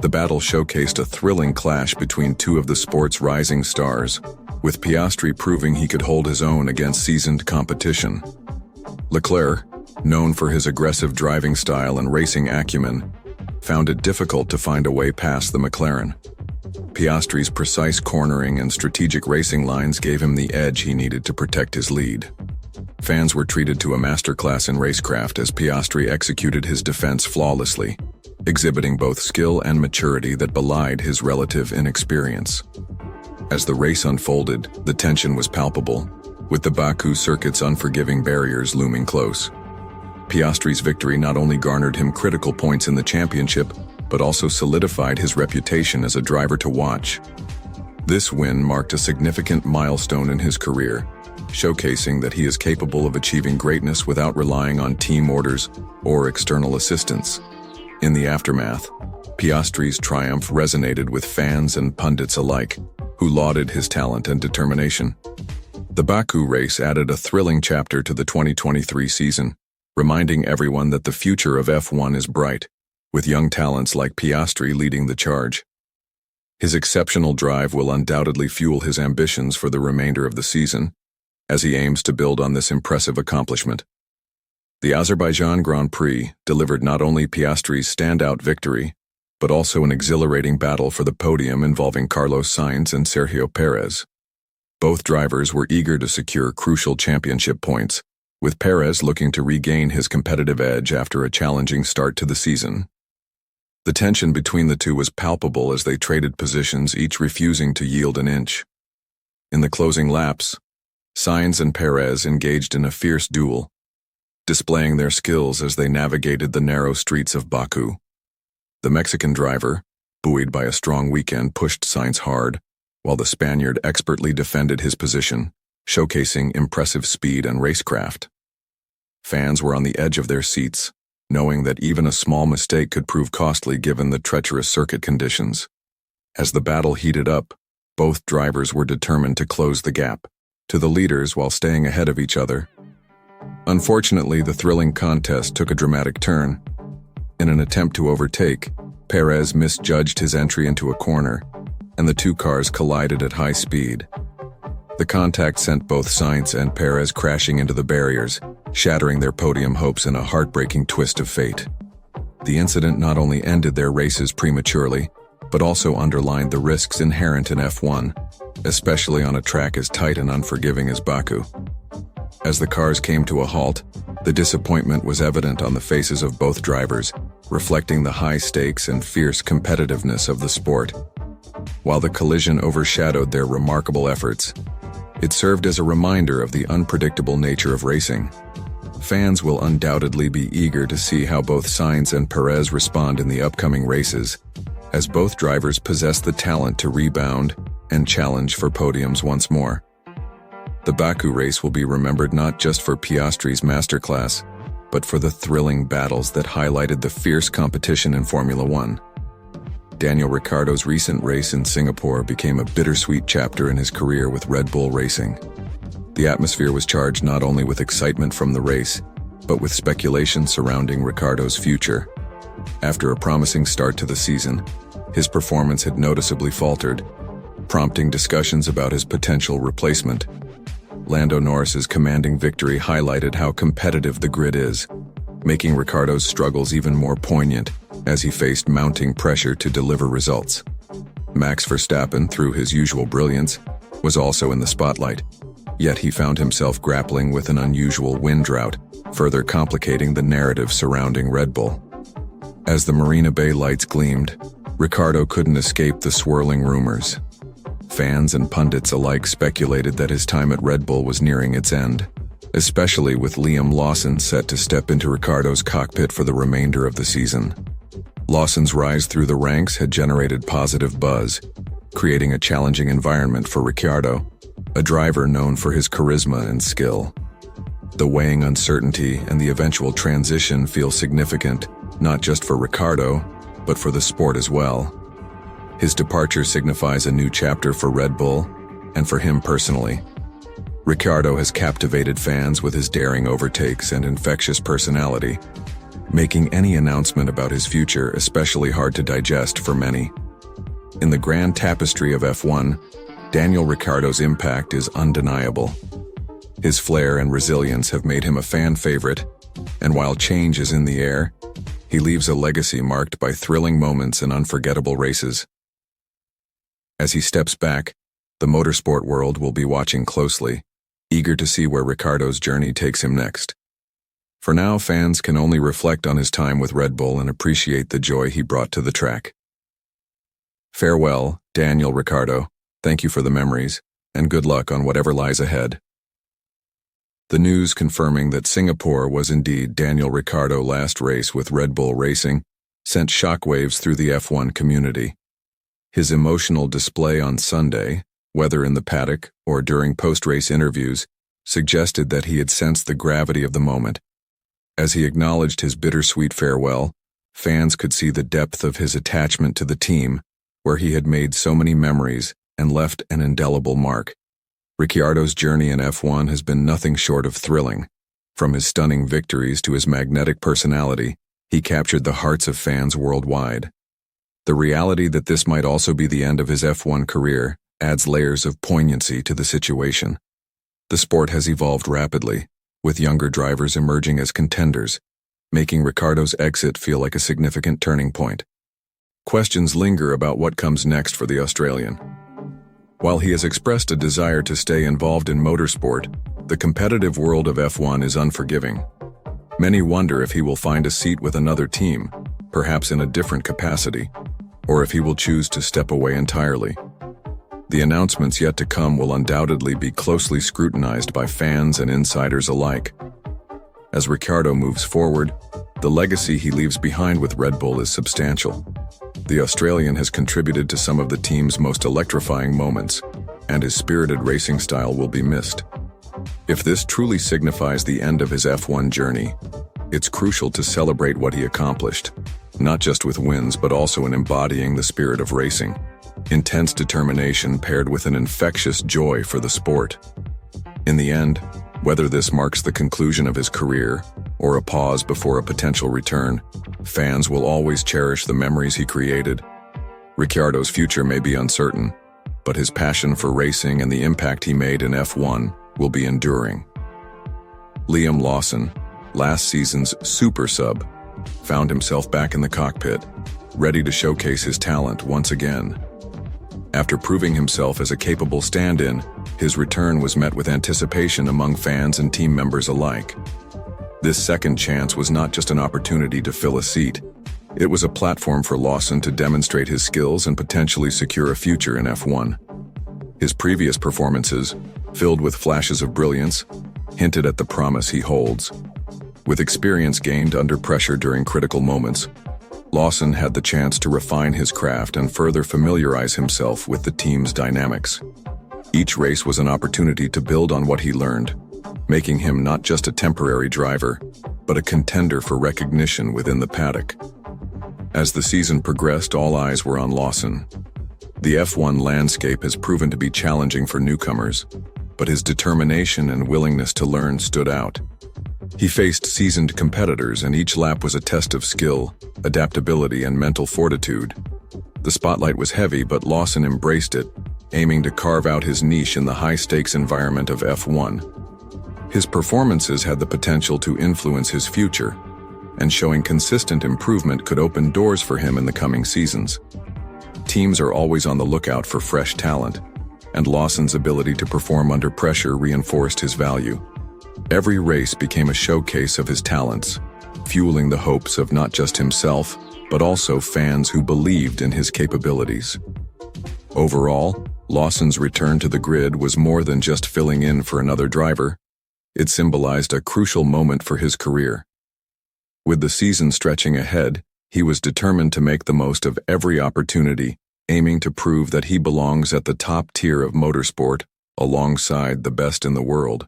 Speaker 1: The battle showcased a thrilling clash between two of the sport's rising stars, with Piastri proving he could hold his own against seasoned competition. Leclerc, known for his aggressive driving style and racing acumen, found it difficult to find a way past the McLaren. Piastri's precise cornering and strategic racing lines gave him the edge he needed to protect his lead. Fans were treated to a masterclass in racecraft as Piastri executed his defense flawlessly, exhibiting both skill and maturity that belied his relative inexperience. As the race unfolded, the tension was palpable, with the Baku circuit's unforgiving barriers looming close. Piastri's victory not only garnered him critical points in the championship, but also solidified his reputation as a driver to watch. This win marked a significant milestone in his career, showcasing that he is capable of achieving greatness without relying on team orders or external assistance. In the aftermath, Piastri's triumph resonated with fans and pundits alike, who lauded his talent and determination. The Baku race added a thrilling chapter to the 2023 season, reminding everyone that the future of F1 is bright, with young talents like Piastri leading the charge. His exceptional drive will undoubtedly fuel his ambitions for the remainder of the season, as he aims to build on this impressive accomplishment. The Azerbaijan Grand Prix delivered not only Piastri's standout victory, but also an exhilarating battle for the podium involving Carlos Sainz and Sergio Perez. Both drivers were eager to secure crucial championship points, with Perez looking to regain his competitive edge after a challenging start to the season. The tension between the two was palpable as they traded positions, each refusing to yield an inch. In the closing laps, Sainz and Perez engaged in a fierce duel, displaying their skills as they navigated the narrow streets of Baku. The Mexican driver, buoyed by a strong weekend, pushed Sainz hard, while the Spaniard expertly defended his position, showcasing impressive speed and racecraft. Fans were on the edge of their seats, knowing that even a small mistake could prove costly given the treacherous circuit conditions. As the battle heated up, both drivers were determined to close the gap to the leaders while staying ahead of each other. Unfortunately, the thrilling contest took a dramatic turn. In an attempt to overtake, Perez misjudged his entry into a corner, and the two cars collided at high speed. The contact sent both Sainz and Perez crashing into the barriers, shattering their podium hopes in a heartbreaking twist of fate. The incident not only ended their races prematurely, but also underlined the risks inherent in F1, especially on a track as tight and unforgiving as Baku. As the cars came to a halt, the disappointment was evident on the faces of both drivers, reflecting the high stakes and fierce competitiveness of the sport. While the collision overshadowed their remarkable efforts, it served as a reminder of the unpredictable nature of racing. Fans will undoubtedly be eager to see how both Sainz and Perez respond in the upcoming races, as both drivers possess the talent to rebound and challenge for podiums once more. The Baku race will be remembered not just for Piastri's masterclass, but for the thrilling battles that highlighted the fierce competition in Formula One. Daniel Ricciardo's recent race in Singapore became a bittersweet chapter in his career with Red Bull Racing. The atmosphere was charged not only with excitement from the race, but with speculation surrounding Ricciardo's future. After a promising start to the season, his performance had noticeably faltered, prompting discussions about his potential replacement. Lando Norris's commanding victory highlighted how competitive the grid is, making Ricciardo's struggles even more poignant as he faced mounting pressure to deliver results. Max Verstappen, through his usual brilliance, was also in the spotlight, yet he found himself grappling with an unusual wind drought, further complicating the narrative surrounding Red Bull. As the Marina Bay lights gleamed, Ricciardo couldn't escape the swirling rumors. Fans and pundits alike speculated that his time at Red Bull was nearing its end, especially with Liam Lawson set to step into Ricciardo's cockpit for the remainder of the season. Lawson's rise through the ranks had generated positive buzz, creating a challenging environment for Ricciardo, a driver known for his charisma and skill. The weighing uncertainty and the eventual transition feel significant, not just for Ricciardo, but for the sport as well. His departure signifies a new chapter for Red Bull, and for him personally. Ricciardo has captivated fans with his daring overtakes and infectious personality, making any announcement about his future especially hard to digest for many. In the grand tapestry of F1, Daniel Ricciardo's impact is undeniable. His flair and resilience have made him a fan favorite, and while change is in the air, he leaves a legacy marked by thrilling moments and unforgettable races. As he steps back, the motorsport world will be watching closely, eager to see where Ricciardo's journey takes him next. For now, fans can only reflect on his time with Red Bull and appreciate the joy he brought to the track. Farewell, Daniel Ricciardo. Thank you for the memories, and good luck on whatever lies ahead. The news confirming that Singapore was indeed Daniel Ricciardo's last race with Red Bull Racing sent shockwaves through the F1 community. His emotional display on Sunday, whether in the paddock or during post-race interviews, suggested that he had sensed the gravity of the moment. As he acknowledged his bittersweet farewell, fans could see the depth of his attachment to the team, where he had made so many memories and left an indelible mark. Ricciardo's journey in F1 has been nothing short of thrilling. From his stunning victories to his magnetic personality, he captured the hearts of fans worldwide. The reality that this might also be the end of his F1 career adds layers of poignancy to the situation. The sport has evolved rapidly, with younger drivers emerging as contenders, making Ricciardo's exit feel like a significant turning point. Questions linger about what comes next for the Australian. While he has expressed a desire to stay involved in motorsport, the competitive world of F1 is unforgiving. Many wonder if he will find a seat with another team, perhaps in a different capacity, or if he will choose to step away entirely. The announcements yet to come will undoubtedly be closely scrutinized by fans and insiders alike. As Ricciardo moves forward, the legacy he leaves behind with Red Bull is substantial. The Australian has contributed to some of the team's most electrifying moments, and his spirited racing style will be missed. If this truly signifies the end of his F1 journey, it's crucial to celebrate what he accomplished, not just with wins but also in embodying the spirit of racing. Intense determination paired with an infectious joy for the sport. In the end, whether this marks the conclusion of his career or a pause before a potential return, fans will always cherish the memories he created. Ricciardo's future may be uncertain, but his passion for racing and the impact he made in F1 will be enduring. Liam Lawson, last season's super sub, found himself back in the cockpit, ready to showcase his talent once again. After proving himself as a capable stand-in, his return was met with anticipation among fans and team members alike. This second chance was not just an opportunity to fill a seat. It was a platform for Lawson to demonstrate his skills and potentially secure a future in F1. His previous performances, filled with flashes of brilliance, hinted at the promise he holds. With experience gained under pressure during critical moments, Lawson had the chance to refine his craft and further familiarize himself with the team's dynamics. Each race was an opportunity to build on what he learned, making him not just a temporary driver, but a contender for recognition within the paddock. As the season progressed, all eyes were on Lawson. The F1 landscape has proven to be challenging for newcomers, but his determination and willingness to learn stood out. He faced seasoned competitors, and each lap was a test of skill, adaptability, and mental fortitude. The spotlight was heavy, but Lawson embraced it, aiming to carve out his niche in the high-stakes environment of F1. His performances had the potential to influence his future, and showing consistent improvement could open doors for him in the coming seasons. Teams are always on the lookout for fresh talent, and Lawson's ability to perform under pressure reinforced his value. Every race became a showcase of his talents, fueling the hopes of not just himself, but also fans who believed in his capabilities. Overall, Lawson's return to the grid was more than just filling in for another driver. It symbolized a crucial moment for his career. With the season stretching ahead, he was determined to make the most of every opportunity, aiming to prove that he belongs at the top tier of motorsport, alongside the best in the world.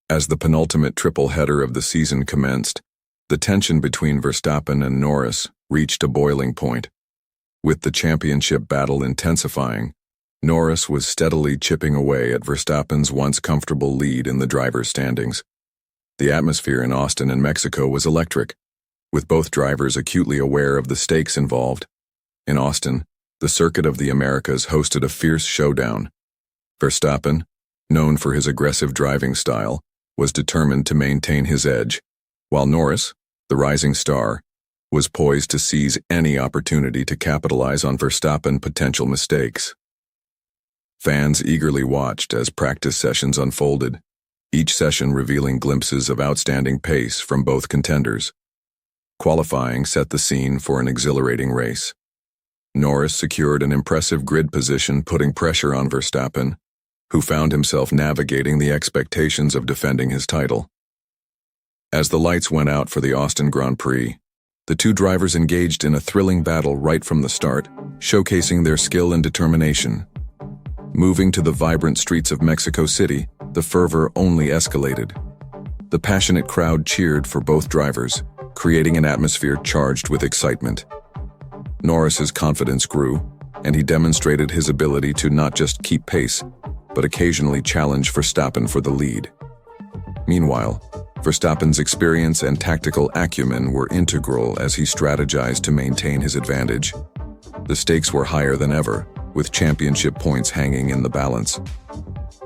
Speaker 1: As the penultimate triple header of the season commenced, the tension between Verstappen and Norris reached a boiling point. With the championship battle intensifying, Norris was steadily chipping away at Verstappen's once comfortable lead in the driver's standings. The atmosphere in Austin and Mexico was electric, with both drivers acutely aware of the stakes involved. In Austin, the Circuit of the Americas hosted a fierce showdown. Verstappen, known for his aggressive driving style, was determined to maintain his edge, while Norris, the rising star, was poised to seize any opportunity to capitalize on Verstappen's potential mistakes. Fans eagerly watched as practice sessions unfolded, each session revealing glimpses of outstanding pace from both contenders. Qualifying set the scene for an exhilarating race. Norris secured an impressive grid position, putting pressure on Verstappen, who found himself navigating the expectations of defending his title. As the lights went out for the Austin Grand Prix, the two drivers engaged in a thrilling battle right from the start, showcasing their skill and determination. Moving to the vibrant streets of Mexico City, the fervor only escalated. The passionate crowd cheered for both drivers, creating an atmosphere charged with excitement. Norris's confidence grew, and he demonstrated his ability to not just keep pace, but occasionally challenge Verstappen for the lead. Meanwhile, Verstappen's experience and tactical acumen were integral as he strategized to maintain his advantage. The stakes were higher than ever, with championship points hanging in the balance.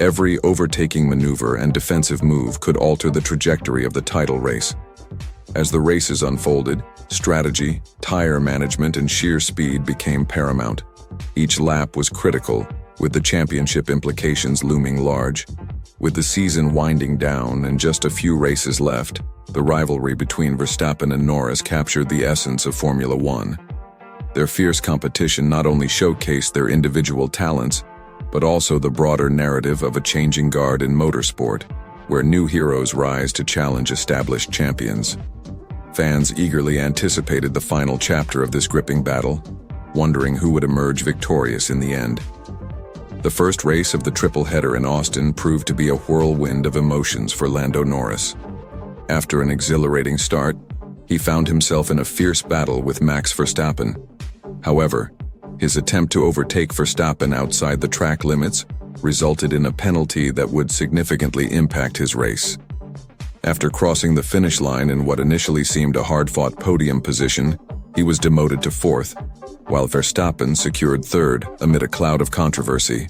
Speaker 1: Every overtaking maneuver and defensive move could alter the trajectory of the title race. As the races unfolded, strategy, tire management, and sheer speed became paramount. Each lap was critical, with the championship implications looming large. With the season winding down and just a few races left, the rivalry between Verstappen and Norris captured the essence of Formula One. Their fierce competition not only showcased their individual talents, but also the broader narrative of a changing guard in motorsport, where new heroes rise to challenge established champions. Fans eagerly anticipated the final chapter of this gripping battle, wondering who would emerge victorious in the end. The first race of the triple header in Austin proved to be a whirlwind of emotions for Lando Norris. After an exhilarating start, he found himself in a fierce battle with Max Verstappen. However, his attempt to overtake Verstappen outside the track limits resulted in a penalty that would significantly impact his race. After crossing the finish line in what initially seemed a hard-fought podium position, he was demoted to fourth, while Verstappen secured third amid a cloud of controversy.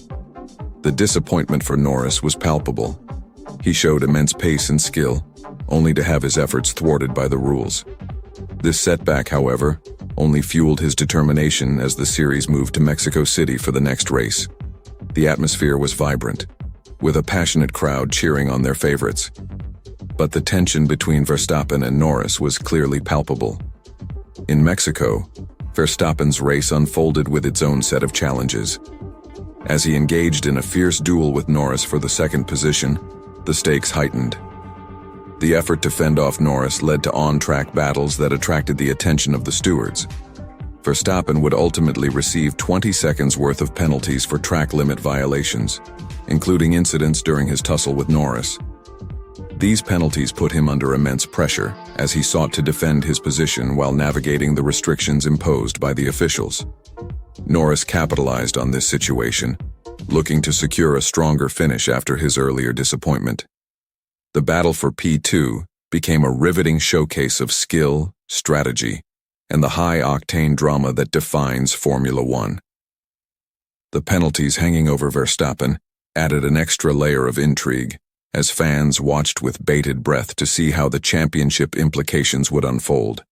Speaker 1: The disappointment for Norris was palpable. He showed immense pace and skill, only to have his efforts thwarted by the rules. This setback, however, only fueled his determination as the series moved to Mexico City for the next race. The atmosphere was vibrant, with a passionate crowd cheering on their favorites. But the tension between Verstappen and Norris was clearly palpable. In Mexico, Verstappen's race unfolded with its own set of challenges. As he engaged in a fierce duel with Norris for the second position, the stakes heightened. The effort to fend off Norris led to on-track battles that attracted the attention of the stewards. Verstappen would ultimately receive 20 seconds worth of penalties for track limit violations, including incidents during his tussle with Norris. These penalties put him under immense pressure as he sought to defend his position while navigating the restrictions imposed by the officials. Norris capitalized on this situation, looking to secure a stronger finish after his earlier disappointment. The battle for P2 became a riveting showcase of skill, strategy, and the high-octane drama that defines Formula One. The penalties hanging over Verstappen added an extra layer of intrigue, as fans watched with bated breath to see how the championship implications would unfold.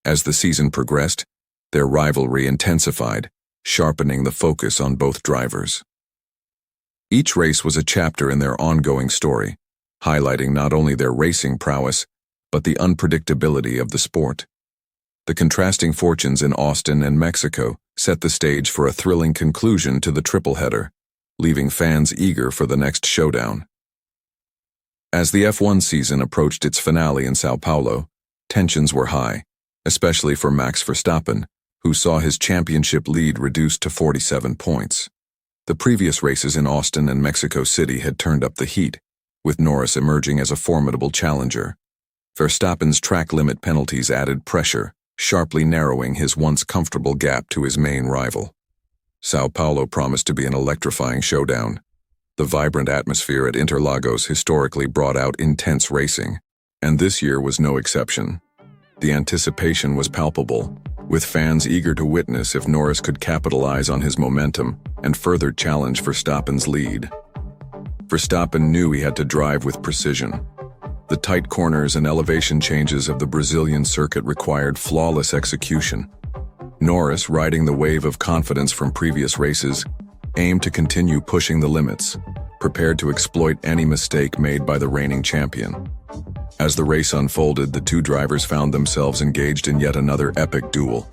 Speaker 1: As the season progressed, their rivalry intensified, sharpening the focus on both drivers. Each race was a chapter in their ongoing story, highlighting not only their racing prowess, but the unpredictability of the sport. The contrasting fortunes in Austin and Mexico set the stage for a thrilling conclusion to the triple header, leaving fans eager for the next showdown. As the F1 season approached its finale in Sao Paulo, tensions were high, especially for Max Verstappen, who saw his championship lead reduced to 47 points. The previous races in Austin and Mexico City had turned up the heat, with Norris emerging as a formidable challenger. Verstappen's track limit penalties added pressure, sharply narrowing his once comfortable gap to his main rival. Sao Paulo promised to be an electrifying showdown. The vibrant atmosphere at Interlagos historically brought out intense racing, and this year was no exception. The anticipation was palpable, with fans eager to witness if Norris could capitalize on his momentum and further challenge Verstappen's lead. Verstappen knew he had to drive with precision. The tight corners and elevation changes of the Brazilian circuit required flawless execution. Norris, riding the wave of confidence from previous races, aimed to continue pushing the limits, prepared to exploit any mistake made by the reigning champion. As the race unfolded, the two drivers found themselves engaged in yet another epic duel.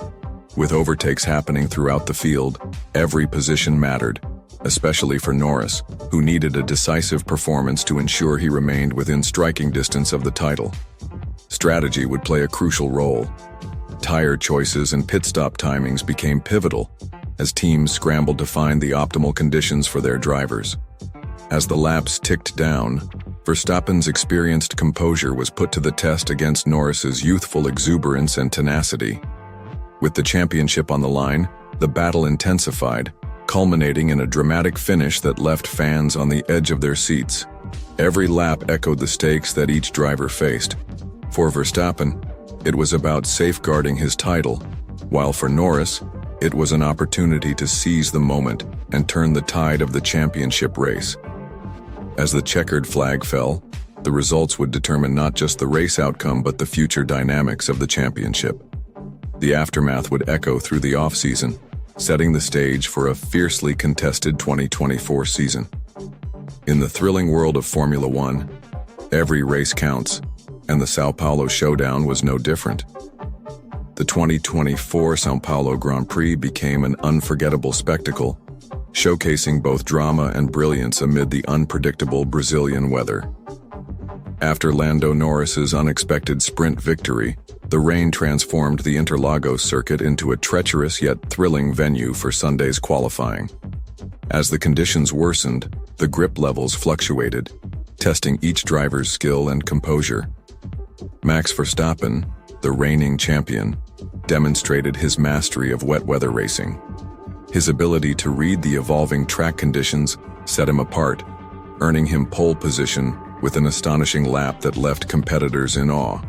Speaker 1: With overtakes happening throughout the field, every position mattered, especially for Norris, who needed a decisive performance to ensure he remained within striking distance of the title. Strategy would play a crucial role. Tire choices and pit stop timings became pivotal as teams scrambled to find the optimal conditions for their drivers. As the laps ticked down, Verstappen's experienced composure was put to the test against Norris's youthful exuberance and tenacity. With the championship on the line, the battle intensified, culminating in a dramatic finish that left fans on the edge of their seats. Every lap echoed the stakes that each driver faced. For Verstappen, it was about safeguarding his title, while for Norris, it was an opportunity to seize the moment and turn the tide of the championship race. As the checkered flag fell, the results would determine not just the race outcome but the future dynamics of the championship. The aftermath would echo through the off-season, setting the stage for a fiercely contested 2024 season. In the thrilling world of Formula One, every race counts, and the São Paulo showdown was no different. The 2024 São Paulo Grand Prix became an unforgettable spectacle, showcasing both drama and brilliance amid the unpredictable Brazilian weather. After Lando Norris's unexpected sprint victory, the rain transformed the Interlagos circuit into a treacherous yet thrilling venue for Sunday's qualifying. As the conditions worsened, the grip levels fluctuated, testing each driver's skill and composure. Max Verstappen, the reigning champion, demonstrated his mastery of wet weather racing. His ability to read the evolving track conditions set him apart, earning him pole position with an astonishing lap that left competitors in awe.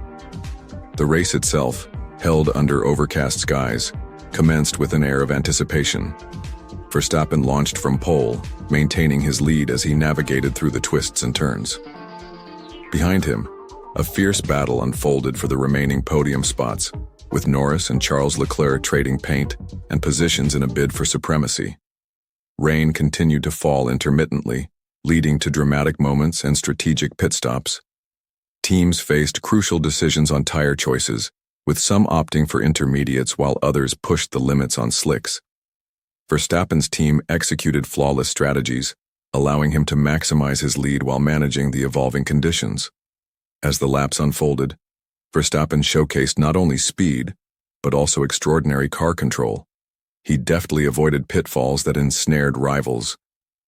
Speaker 1: The race itself, held under overcast skies, commenced with an air of anticipation. Verstappen launched from pole, maintaining his lead as he navigated through the twists and turns. Behind him, a fierce battle unfolded for the remaining podium spots, with Norris and Charles Leclerc trading paint and positions in a bid for supremacy. Rain continued to fall intermittently, leading to dramatic moments and strategic pit stops. Teams faced crucial decisions on tire choices, with some opting for intermediates while others pushed the limits on slicks. Verstappen's team executed flawless strategies, allowing him to maximize his lead while managing the evolving conditions. As the laps unfolded, Verstappen showcased not only speed, but also extraordinary car control. He deftly avoided pitfalls that ensnared rivals,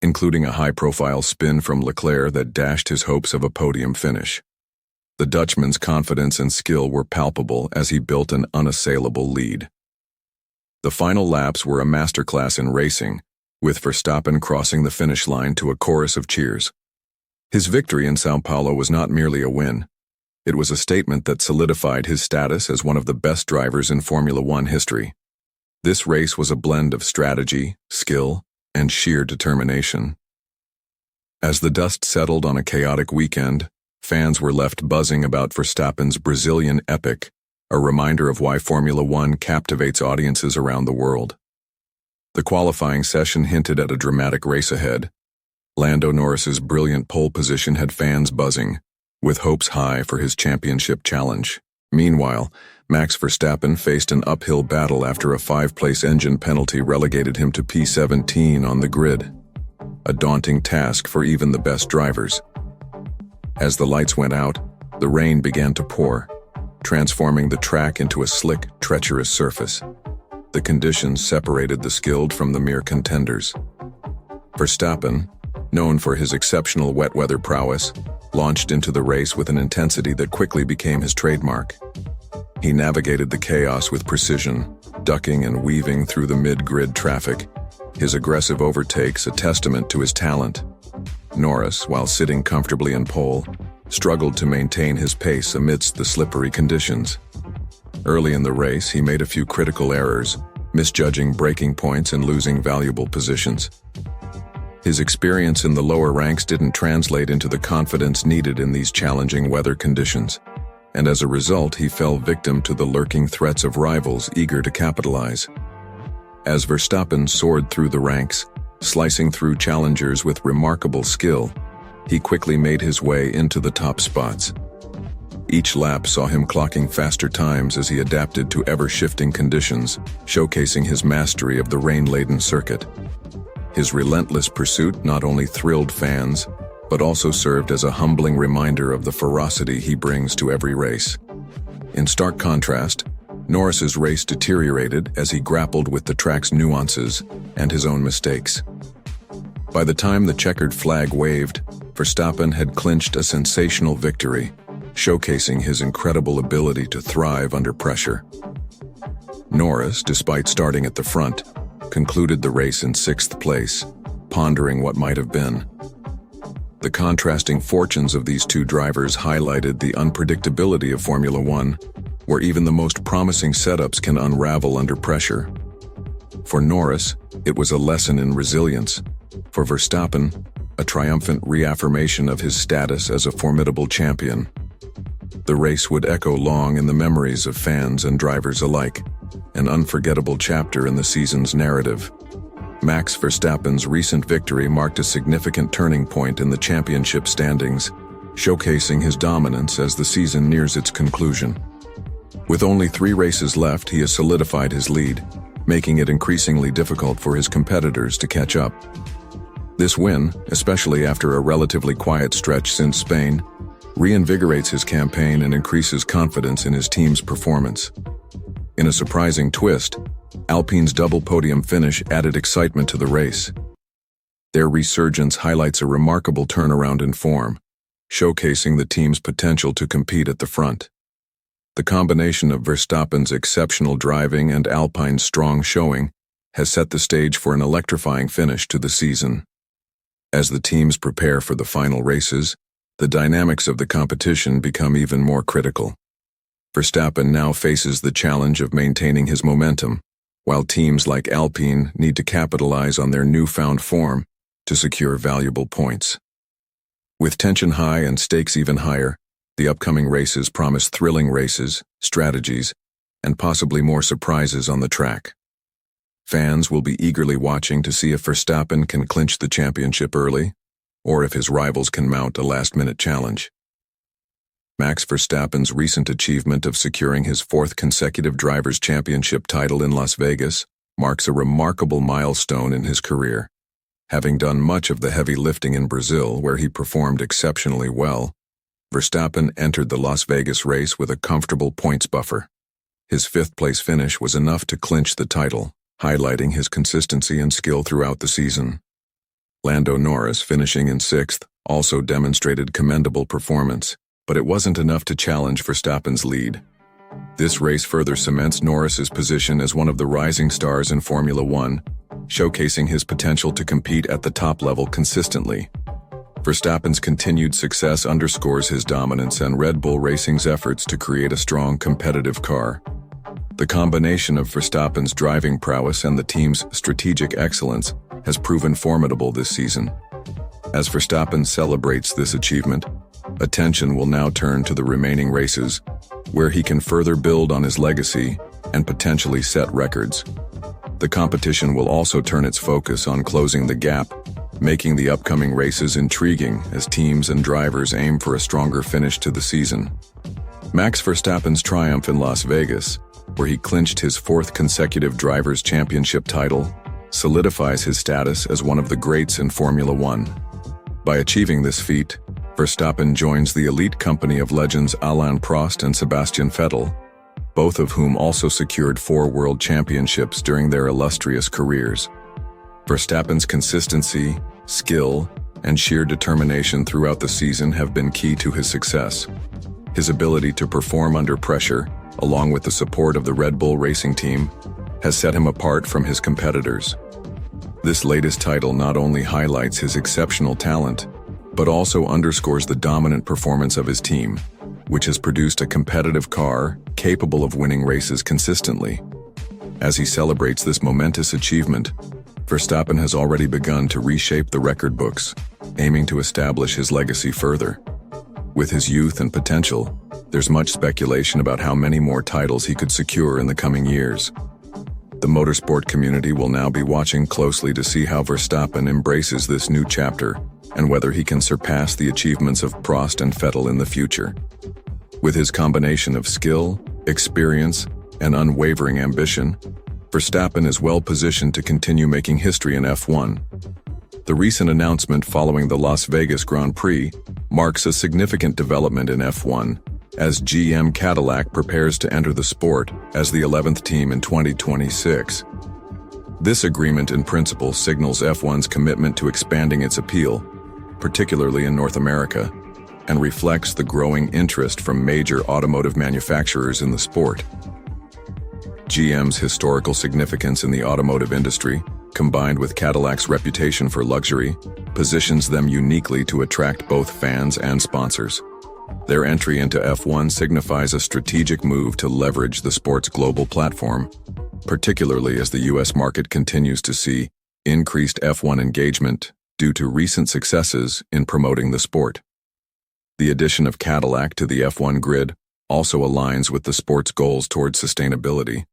Speaker 1: including a high-profile spin from Leclerc that dashed his hopes of a podium finish. The Dutchman's confidence and skill were palpable as he built an unassailable lead. The final laps were a masterclass in racing, with Verstappen crossing the finish line to a chorus of cheers. His victory in São Paulo was not merely a win. It was a statement that solidified his status as one of the best drivers in Formula One history. This race was a blend of strategy, skill, and sheer determination. As the dust settled on a chaotic weekend, fans were left buzzing about Verstappen's Brazilian epic, a reminder of why Formula One captivates audiences around the world. The qualifying session hinted at a dramatic race ahead. Lando Norris's brilliant pole position had fans buzzing, with hopes high for his championship challenge. Meanwhile, Max Verstappen faced an uphill battle after a 5-place engine penalty relegated him to P17 on the grid. A daunting task for even the best drivers. As the lights went out, the rain began to pour, transforming the track into a slick, treacherous surface. The conditions separated the skilled from the mere contenders. Verstappen, known for his exceptional wet weather prowess, launched into the race with an intensity that quickly became his trademark. He navigated the chaos with precision, ducking and weaving through the mid-grid traffic, his aggressive overtakes a testament to his talent. Norris, while sitting comfortably in pole, struggled to maintain his pace amidst the slippery conditions. Early in the race, he made a few critical errors, misjudging braking points and losing valuable positions. His experience in the lower ranks didn't translate into the confidence needed in these challenging weather conditions, and as a result, he fell victim to the lurking threats of rivals eager to capitalize. As Verstappen soared through the ranks, slicing through challengers with remarkable skill, he quickly made his way into the top spots. Each lap saw him clocking faster times as he adapted to ever-shifting conditions, showcasing his mastery of the rain-laden circuit. His relentless pursuit not only thrilled fans, but also served as a humbling reminder of the ferocity he brings to every race. In stark contrast, Norris's race deteriorated as he grappled with the track's nuances and his own mistakes. By the time the checkered flag waved, Verstappen had clinched a sensational victory, showcasing his incredible ability to thrive under pressure. Norris, despite starting at the front, concluded the race in 6th place, pondering what might have been. The contrasting fortunes of these two drivers highlighted the unpredictability of Formula One, where even the most promising setups can unravel under pressure. For Norris, it was a lesson in resilience. For Verstappen, a triumphant reaffirmation of his status as a formidable champion. The race would echo long in the memories of fans and drivers alike, an unforgettable chapter in the season's narrative. Max Verstappen's recent victory marked a significant turning point in the championship standings, showcasing his dominance as the season nears its conclusion. With only 3 races left, he has solidified his lead, making it increasingly difficult for his competitors to catch up. This win, especially after a relatively quiet stretch since Spain, reinvigorates his campaign and increases confidence in his team's performance. In a surprising twist, Alpine's double podium finish added excitement to the race. Their resurgence highlights a remarkable turnaround in form, showcasing the team's potential to compete at the front. The combination of Verstappen's exceptional driving and Alpine's strong showing has set the stage for an electrifying finish to the season. As the teams prepare for the final races, the dynamics of the competition become even more critical. Verstappen now faces the challenge of maintaining his momentum, while teams like Alpine need to capitalize on their newfound form to secure valuable points. With tension high and stakes even higher, the upcoming races promise thrilling races, strategies, and possibly more surprises on the track. Fans will be eagerly watching to see if Verstappen can clinch the championship early, or if his rivals can mount a last-minute challenge. Max Verstappen's recent achievement of securing his 4th consecutive Drivers' Championship title in Las Vegas marks a remarkable milestone in his career. Having done much of the heavy lifting in Brazil, where he performed exceptionally well, Verstappen entered the Las Vegas race with a comfortable points buffer. His 5th-place finish was enough to clinch the title, highlighting his consistency and skill throughout the season. Lando Norris, finishing in 6th, also demonstrated commendable performance, but it wasn't enough to challenge Verstappen's lead. This race further cements Norris's position as one of the rising stars in Formula One, showcasing his potential to compete at the top level consistently. Verstappen's continued success underscores his dominance and Red Bull Racing's efforts to create a strong competitive car. The combination of Verstappen's driving prowess and the team's strategic excellence has proven formidable this season. As Verstappen celebrates this achievement, attention will now turn to the remaining races, where he can further build on his legacy and potentially set records. The competition will also turn its focus on closing the gap, making the upcoming races intriguing as teams and drivers aim for a stronger finish to the season. Max Verstappen's triumph in Las Vegas, where he clinched his 4th consecutive Drivers' Championship title, solidifies his status as one of the greats in Formula One. By achieving this feat, Verstappen joins the elite company of legends Alain Prost and Sebastian Vettel, both of whom also secured 4 world championships during their illustrious careers. Verstappen's consistency, skill, and sheer determination throughout the season have been key to his success. His ability to perform under pressure, along with the support of the Red Bull Racing team, has set him apart from his competitors. This latest title not only highlights his exceptional talent, but also underscores the dominant performance of his team, which has produced a competitive car capable of winning races consistently. As he celebrates this momentous achievement, Verstappen has already begun to reshape the record books, aiming to establish his legacy further. With his youth and potential, there's much speculation about how many more titles he could secure in the coming years. The motorsport community will now be watching closely to see how Verstappen embraces this new chapter and whether he can surpass the achievements of Prost and Vettel in the future. With his combination of skill, experience, and unwavering ambition, Verstappen is well positioned to continue making history in F1. The recent announcement following the Las Vegas Grand Prix marks a significant development in F1, as GM Cadillac prepares to enter the sport as the 11th team in 2026. This agreement in principle signals F1's commitment to expanding its appeal, particularly in North America, and reflects the growing interest from major automotive manufacturers in the sport. GM's historical significance in the automotive industry, combined with Cadillac's reputation for luxury, positions them uniquely to attract both fans and sponsors. Their entry into F1 signifies a strategic move to leverage the sport's global platform, particularly as the US market continues to see increased F1 engagement due to recent successes in promoting the sport. The addition of Cadillac to the F1 grid also aligns with the sport's goals towards sustainability,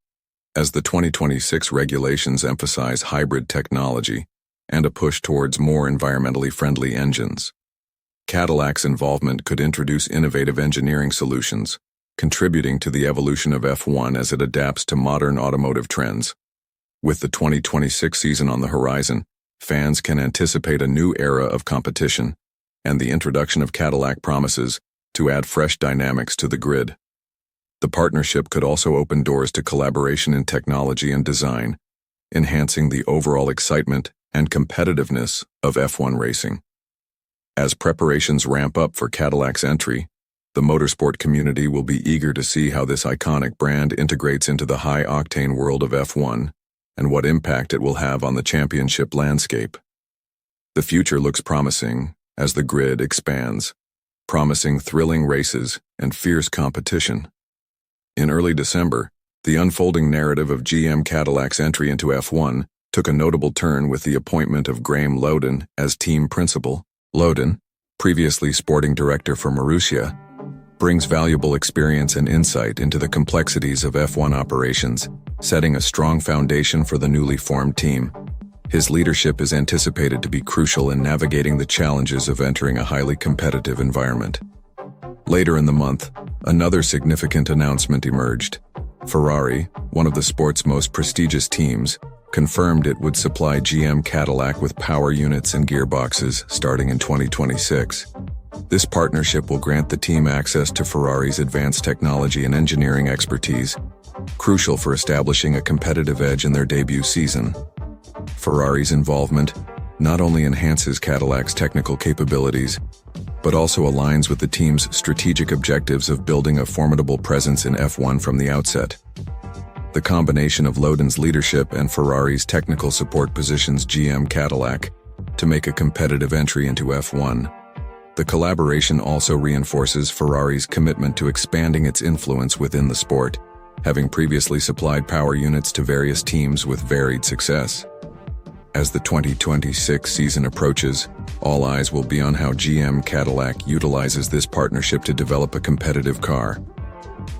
Speaker 1: as the 2026 regulations emphasize hybrid technology and a push towards more environmentally friendly engines. Cadillac's involvement could introduce innovative engineering solutions, contributing to the evolution of F1 as it adapts to modern automotive trends. With the 2026 season on the horizon, fans can anticipate a new era of competition, and the introduction of Cadillac promises to add fresh dynamics to the grid. The partnership could also open doors to collaboration in technology and design, enhancing the overall excitement and competitiveness of F1 racing. As preparations ramp up for Cadillac's entry, the motorsport community will be eager to see how this iconic brand integrates into the high-octane world of F1 and what impact it will have on the championship landscape. The future looks promising as the grid expands, promising thrilling races and fierce competition. In early December, the unfolding narrative of GM Cadillac's entry into F1 took a notable turn with the appointment of Graham Lowden as team principal. Lowden, previously sporting director for Marussia, brings valuable experience and insight into the complexities of F1 operations, setting a strong foundation for the newly formed team. His leadership is anticipated to be crucial in navigating the challenges of entering a highly competitive environment. Later in the month, another significant announcement emerged. Ferrari, one of the sport's most prestigious teams, confirmed it would supply GM Cadillac with power units and gearboxes starting in 2026. This partnership will grant the team access to Ferrari's advanced technology and engineering expertise, crucial for establishing a competitive edge in their debut season. Ferrari's involvement not only enhances Cadillac's technical capabilities, but also aligns with the team's strategic objectives of building a formidable presence in F1 from the outset. The combination of Lowden's leadership and Ferrari's technical support positions GM Cadillac to make a competitive entry into F1. The collaboration also reinforces Ferrari's commitment to expanding its influence within the sport, having previously supplied power units to various teams with varied success. As the 2026 season approaches, all eyes will be on how GM Cadillac utilizes this partnership to develop a competitive car.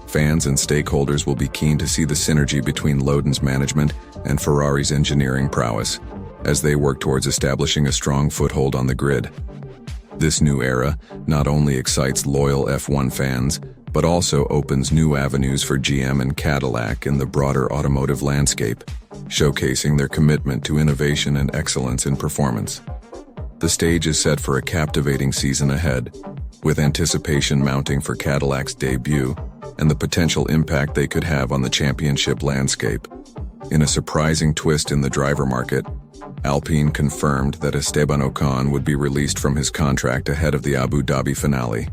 Speaker 1: Fans and stakeholders will be keen to see the synergy between Lowden's management and Ferrari's engineering prowess, as they work towards establishing a strong foothold on the grid. This new era not only excites loyal F1 fans, but also opens new avenues for GM and Cadillac in the broader automotive landscape, showcasing their commitment to innovation and excellence in performance. The stage is set for a captivating season ahead, with anticipation mounting for Cadillac's debut and the potential impact they could have on the championship landscape. In a surprising twist in the driver market, Alpine confirmed that Esteban Ocon would be released from his contract ahead of the Abu Dhabi finale.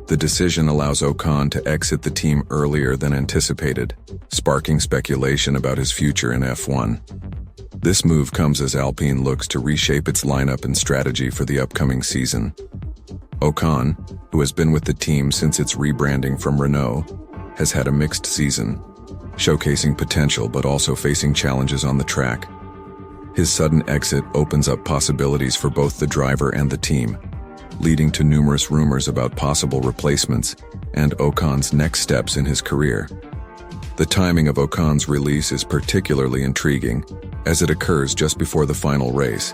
Speaker 1: The decision allows Ocon to exit the team earlier than anticipated, sparking speculation about his future in F1. This move comes as Alpine looks to reshape its lineup and strategy for the upcoming season. Ocon, who has been with the team since its rebranding from Renault, has had a mixed season, showcasing potential but also facing challenges on the track. His sudden exit opens up possibilities for both the driver and the team, leading to numerous rumors about possible replacements and Ocon's next steps in his career. The timing of Ocon's release is particularly intriguing, as it occurs just before the final race,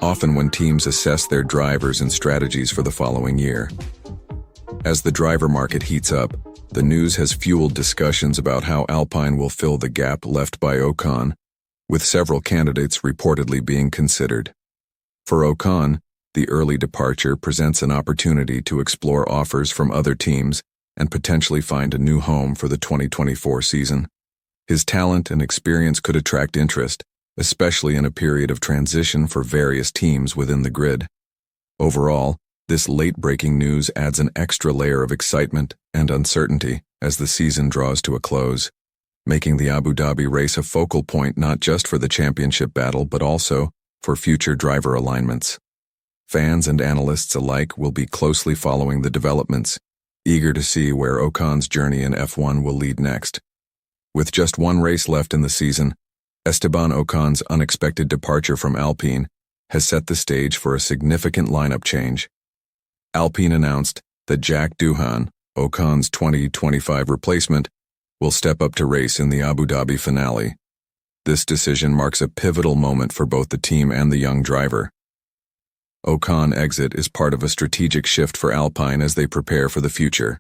Speaker 1: often when teams assess their drivers and strategies for the following year. As the driver market heats up, the news has fueled discussions about how Alpine will fill the gap left by Ocon, with several candidates reportedly being considered. For Ocon, the early departure presents an opportunity to explore offers from other teams and potentially find a new home for the 2024 season. His talent and experience could attract interest, especially in a period of transition for various teams within the grid. Overall, this late-breaking news adds an extra layer of excitement and uncertainty as the season draws to a close, making the Abu Dhabi race a focal point not just for the championship battle but also for future driver alignments. Fans and analysts alike will be closely following the developments, eager to see where Ocon's journey in F1 will lead next. With just one race left in the season, Esteban Ocon's unexpected departure from Alpine has set the stage for a significant lineup change. Alpine announced that Jack Doohan, Ocon's 2025 replacement, will step up to race in the Abu Dhabi finale. This decision marks a pivotal moment for both the team and the young driver. Ocon's exit is part of a strategic shift for Alpine as they prepare for the future.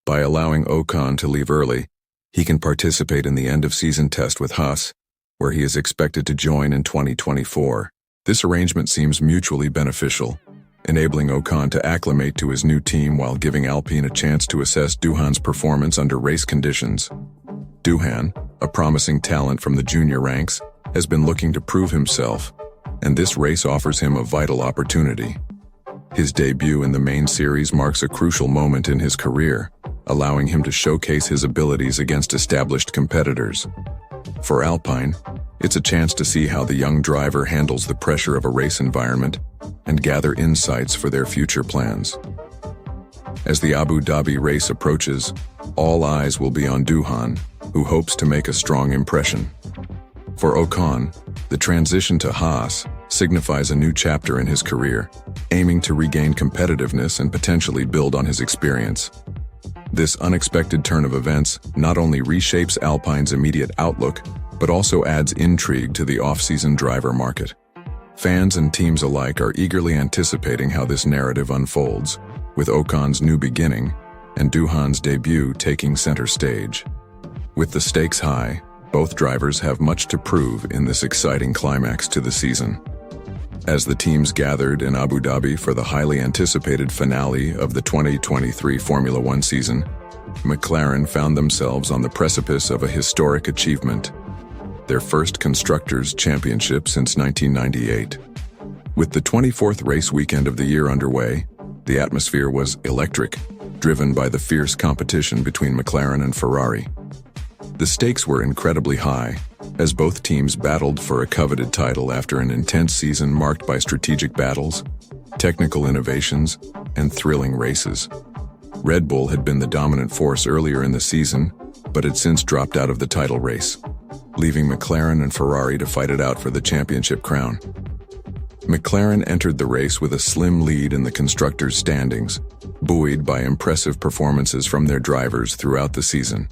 Speaker 1: By allowing Ocon to leave early, he can participate in the end-of-season test with Haas, where he is expected to join in 2024. This arrangement seems mutually beneficial, enabling Ocon to acclimate to his new team while giving Alpine a chance to assess Doohan's performance under race conditions. Doohan, a promising talent from the junior ranks, has been looking to prove himself, and this race offers him a vital opportunity. His debut in the main series marks a crucial moment in his career, allowing him to showcase his abilities against established competitors. For Alpine, it's a chance to see how the young driver handles the pressure of a race environment and gather insights for their future plans. As the Abu Dhabi race approaches, all eyes will be on Doohan, who hopes to make a strong impression. For Ocon, the transition to Haas signifies a new chapter in his career, aiming to regain competitiveness and potentially build on his experience. This unexpected turn of events not only reshapes Alpine's immediate outlook, but also adds intrigue to the off-season driver market. Fans and teams alike are eagerly anticipating how this narrative unfolds, with Ocon's new beginning and Doohan's debut taking center stage. With the stakes high, both drivers have much to prove in this exciting climax to the season. As the teams gathered in Abu Dhabi for the highly anticipated finale of the 2023 Formula One season, McLaren found themselves on the precipice of a historic achievement, their first Constructors' Championship since 1998. With the 24th race weekend of the year underway, the atmosphere was electric, driven by the fierce competition between McLaren and Ferrari. The stakes were incredibly high, as both teams battled for a coveted title after an intense season marked by strategic battles, technical innovations, and thrilling races. Red Bull had been the dominant force earlier in the season, but had since dropped out of the title race, leaving McLaren and Ferrari to fight it out for the championship crown. McLaren entered the race with a slim lead in the constructors' standings, buoyed by impressive performances from their drivers throughout the season.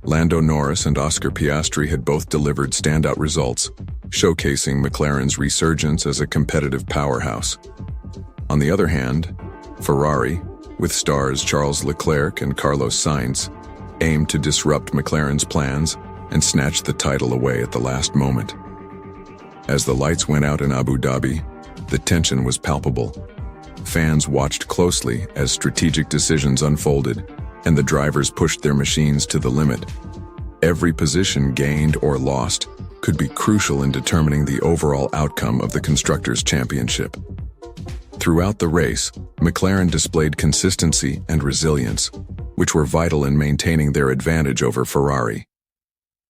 Speaker 1: Lando Norris and Oscar Piastri had both delivered standout results, showcasing McLaren's resurgence as a competitive powerhouse. On the other hand, Ferrari, with stars Charles Leclerc and Carlos Sainz, aimed to disrupt McLaren's plans and snatch the title away at the last moment. As the lights went out in Abu Dhabi, the tension was palpable. Fans watched closely as strategic decisions unfolded, and the drivers pushed their machines to the limit. Every position gained or lost could be crucial in determining the overall outcome of the Constructors' Championship. Throughout the race, McLaren displayed consistency and resilience, which were vital in maintaining their advantage over Ferrari.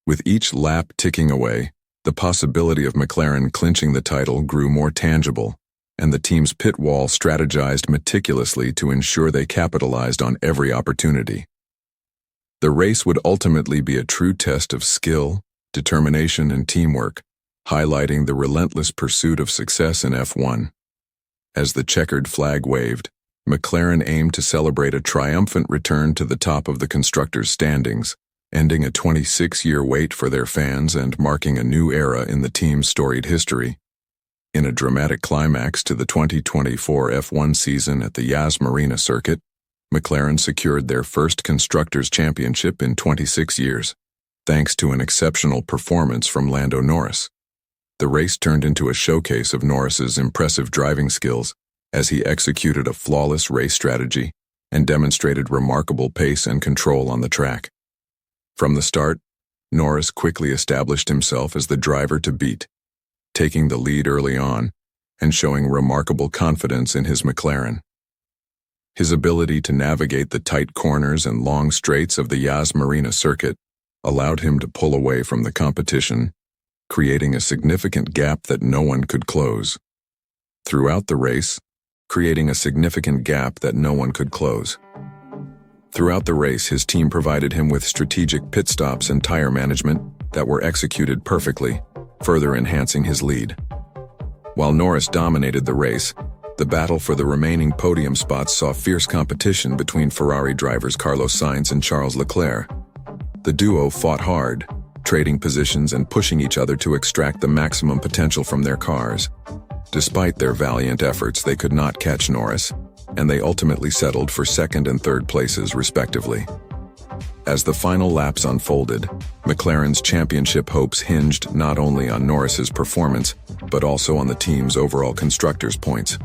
Speaker 1: With each lap ticking away, the possibility of McLaren clinching the title grew more tangible, and the team's pit wall strategized meticulously to ensure they capitalized on every opportunity. The race would ultimately be a true test of skill, determination, and teamwork, highlighting the relentless pursuit of success in F1. As the checkered flag waved, McLaren aimed to celebrate a triumphant return to the top of the constructors' standings, ending a 26-year wait for their fans and marking a new era in the team's storied history. In a dramatic climax to the 2024 F1 season at the Yas Marina circuit, McLaren secured their first Constructors' Championship in 26 years, thanks to an exceptional performance from Lando Norris. The race turned into a showcase of Norris's impressive driving skills as he executed a flawless race strategy and demonstrated remarkable pace and control on the track. From the start, Norris quickly established himself as the driver to beat, taking the lead early on and showing remarkable confidence in his McLaren. His ability to navigate the tight corners and long straights of the Yas Marina circuit allowed him to pull away from the competition, creating a significant gap that no one could close. Throughout the race, his team provided him with strategic pit stops and tire management that were executed perfectly, further enhancing his lead. While Norris dominated the race, the battle for the remaining podium spots saw fierce competition between Ferrari drivers Carlos Sainz and Charles Leclerc. The duo fought hard, trading positions and pushing each other to extract the maximum potential from their cars. Despite their valiant efforts, they could not catch Norris, and they ultimately settled for second and third places, respectively. As the final laps unfolded, McLaren's championship hopes hinged not only on Norris's performance, but also on the team's overall constructors' points.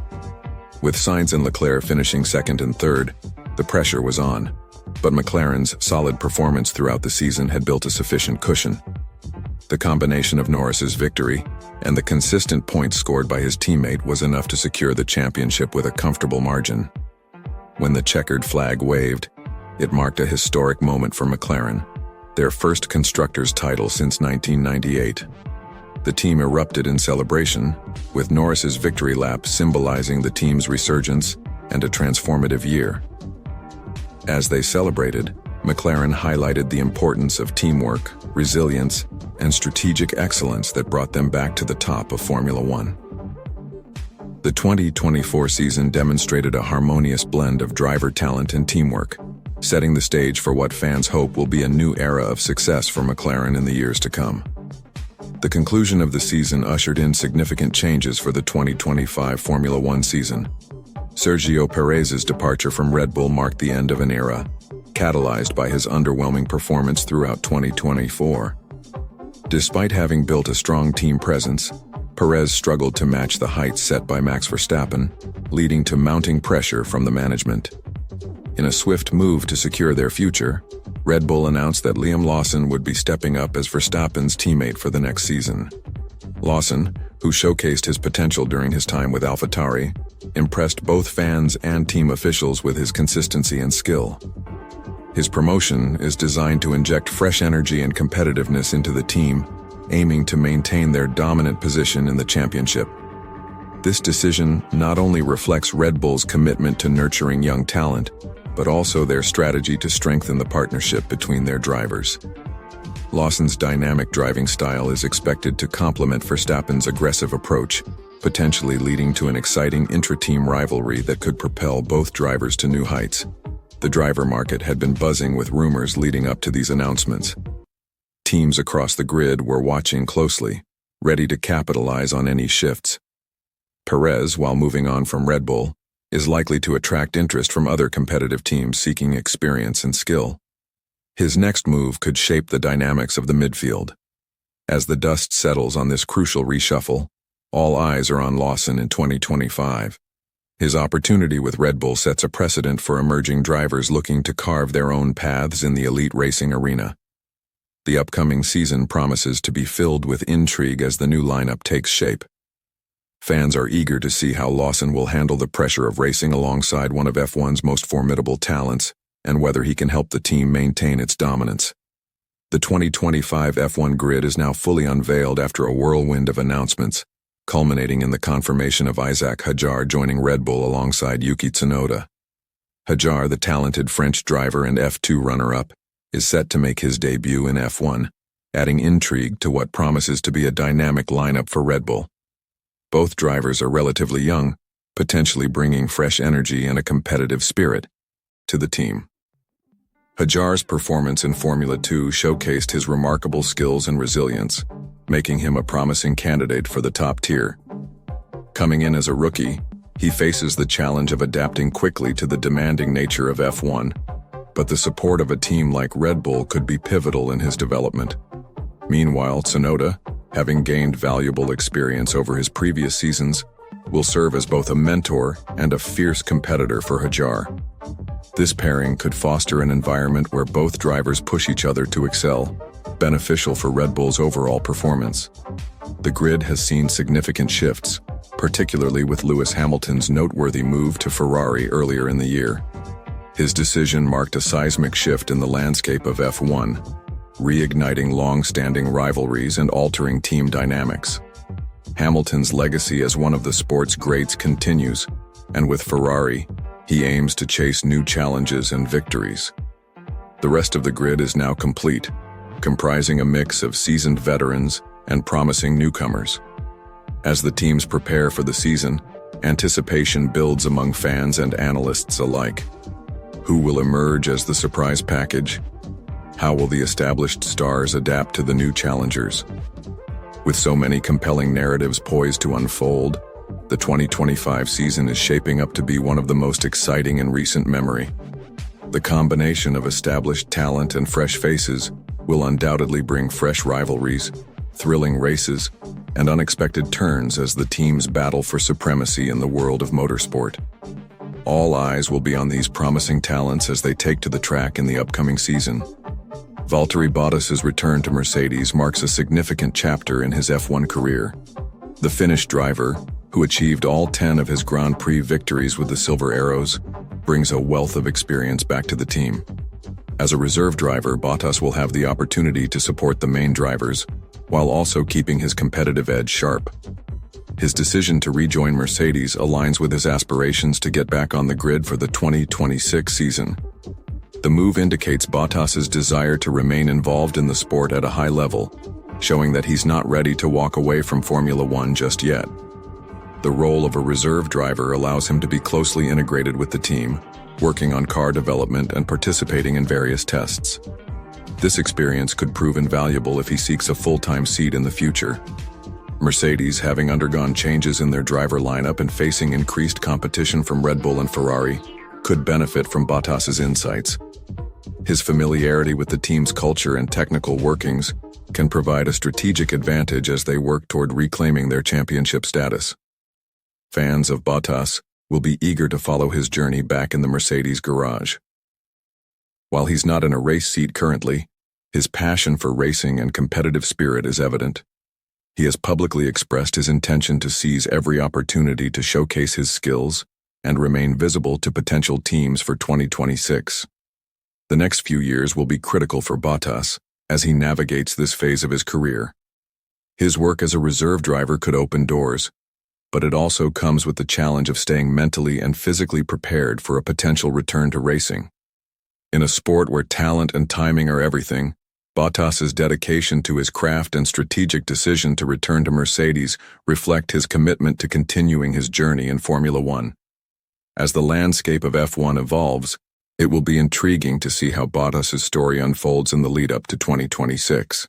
Speaker 1: With Sainz and Leclerc finishing second and third, the pressure was on, but McLaren's solid performance throughout the season had built a sufficient cushion. The combination of Norris's victory and the consistent points scored by his teammate was enough to secure the championship with a comfortable margin. When the checkered flag waved, it marked a historic moment for McLaren, their first constructors' title since 1998. The team erupted in celebration, with Norris's victory lap symbolizing the team's resurgence and a transformative year. As they celebrated, McLaren highlighted the importance of teamwork, resilience, and strategic excellence that brought them back to the top of Formula One. The 2024 season demonstrated a harmonious blend of driver talent and teamwork, setting the stage for what fans hope will be a new era of success for McLaren in the years to come. The conclusion of the season ushered in significant changes for the 2025 Formula One season. Sergio Perez's departure from Red Bull marked the end of an era, catalyzed by his underwhelming performance throughout 2024. Despite having built a strong team presence, Perez struggled to match the heights set by Max Verstappen, leading to mounting pressure from the management. In a swift move to secure their future, Red Bull announced that Liam Lawson would be stepping up as Verstappen's teammate for the next season. Lawson, who showcased his potential during his time with AlphaTauri, impressed both fans and team officials with his consistency and skill. His promotion is designed to inject fresh energy and competitiveness into the team, aiming to maintain their dominant position in the championship. This decision not only reflects Red Bull's commitment to nurturing young talent, but also their strategy to strengthen the partnership between their drivers. Lawson's dynamic driving style is expected to complement Verstappen's aggressive approach, potentially leading to an exciting intra-team rivalry that could propel both drivers to new heights. The driver market had been buzzing with rumors leading up to these announcements. Teams across the grid were watching closely, ready to capitalize on any shifts. Perez, while moving on from Red Bull, is likely to attract interest from other competitive teams seeking experience and skill. His next move could shape the dynamics of the midfield. As the dust settles on this crucial reshuffle, all eyes are on Lawson in 2025. His opportunity with Red Bull sets a precedent for emerging drivers looking to carve their own paths in the elite racing arena. The upcoming season promises to be filled with intrigue as the new lineup takes shape. Fans are eager to see how Lawson will handle the pressure of racing alongside one of F1's most formidable talents, and whether he can help the team maintain its dominance. The 2025 F1 grid is now fully unveiled after a whirlwind of announcements, culminating in the confirmation of Isaac Hadjar joining Red Bull alongside Yuki Tsunoda. Hadjar, the talented French driver and F2 runner-up, is set to make his debut in F1, adding intrigue to what promises to be a dynamic lineup for Red Bull. Both drivers are relatively young, potentially bringing fresh energy and a competitive spirit to the team. Hadjar's performance in Formula 2 showcased his remarkable skills and resilience, making him a promising candidate for the top tier. Coming in as a rookie, he faces the challenge of adapting quickly to the demanding nature of F1, but the support of a team like Red Bull could be pivotal in his development. Meanwhile, Tsunoda, having gained valuable experience over his previous seasons, will serve as both a mentor and a fierce competitor for Hadjar. This pairing could foster an environment where both drivers push each other to excel, beneficial for Red Bull's overall performance. The grid has seen significant shifts, particularly with Lewis Hamilton's noteworthy move to Ferrari earlier in the year. His decision marked a seismic shift in the landscape of F1, reigniting long-standing rivalries and altering team dynamics. Hamilton's legacy as one of the sport's greats continues, and with Ferrari, he aims to chase new challenges and victories. The rest of the grid is now complete, comprising a mix of seasoned veterans and promising newcomers. As the teams prepare for the season, anticipation builds among fans and analysts alike. Who will emerge as the surprise package? How will the established stars adapt to the new challengers? With so many compelling narratives poised to unfold, the 2025 season is shaping up to be one of the most exciting in recent memory. The combination of established talent and fresh faces will undoubtedly bring fresh rivalries, thrilling races, and unexpected turns as the teams battle for supremacy in the world of motorsport. All eyes will be on these promising talents as they take to the track in the upcoming season. Valtteri Bottas's return to Mercedes marks a significant chapter in his F1 career. The Finnish driver, who achieved all 10 of his Grand Prix victories with the Silver Arrows, brings a wealth of experience back to the team. As a reserve driver, Bottas will have the opportunity to support the main drivers, while also keeping his competitive edge sharp. His decision to rejoin Mercedes aligns with his aspirations to get back on the grid for the 2026 season. The move indicates Bottas's desire to remain involved in the sport at a high level, showing that he's not ready to walk away from Formula 1 just yet. The role of a reserve driver allows him to be closely integrated with the team, working on car development and participating in various tests. This experience could prove invaluable if he seeks a full-time seat in the future. Mercedes, having undergone changes in their driver lineup and facing increased competition from Red Bull and Ferrari, could benefit from Bottas's insights. His familiarity with the team's culture and technical workings can provide a strategic advantage as they work toward reclaiming their championship status. Fans of Bottas will be eager to follow his journey back in the Mercedes garage. While he's not in a race seat currently, his passion for racing and competitive spirit is evident. He has publicly expressed his intention to seize every opportunity to showcase his skills and remain visible to potential teams for 2026. The next few years will be critical for Bottas as he navigates this phase of his career. His work as a reserve driver could open doors, but it also comes with the challenge of staying mentally and physically prepared for a potential return to racing. In a sport where talent and timing are everything, Bottas's dedication to his craft and strategic decision to return to Mercedes reflect his commitment to continuing his journey in Formula 1. As the landscape of F1 evolves, it will be intriguing to see how Bottas's story unfolds in the lead-up to 2026.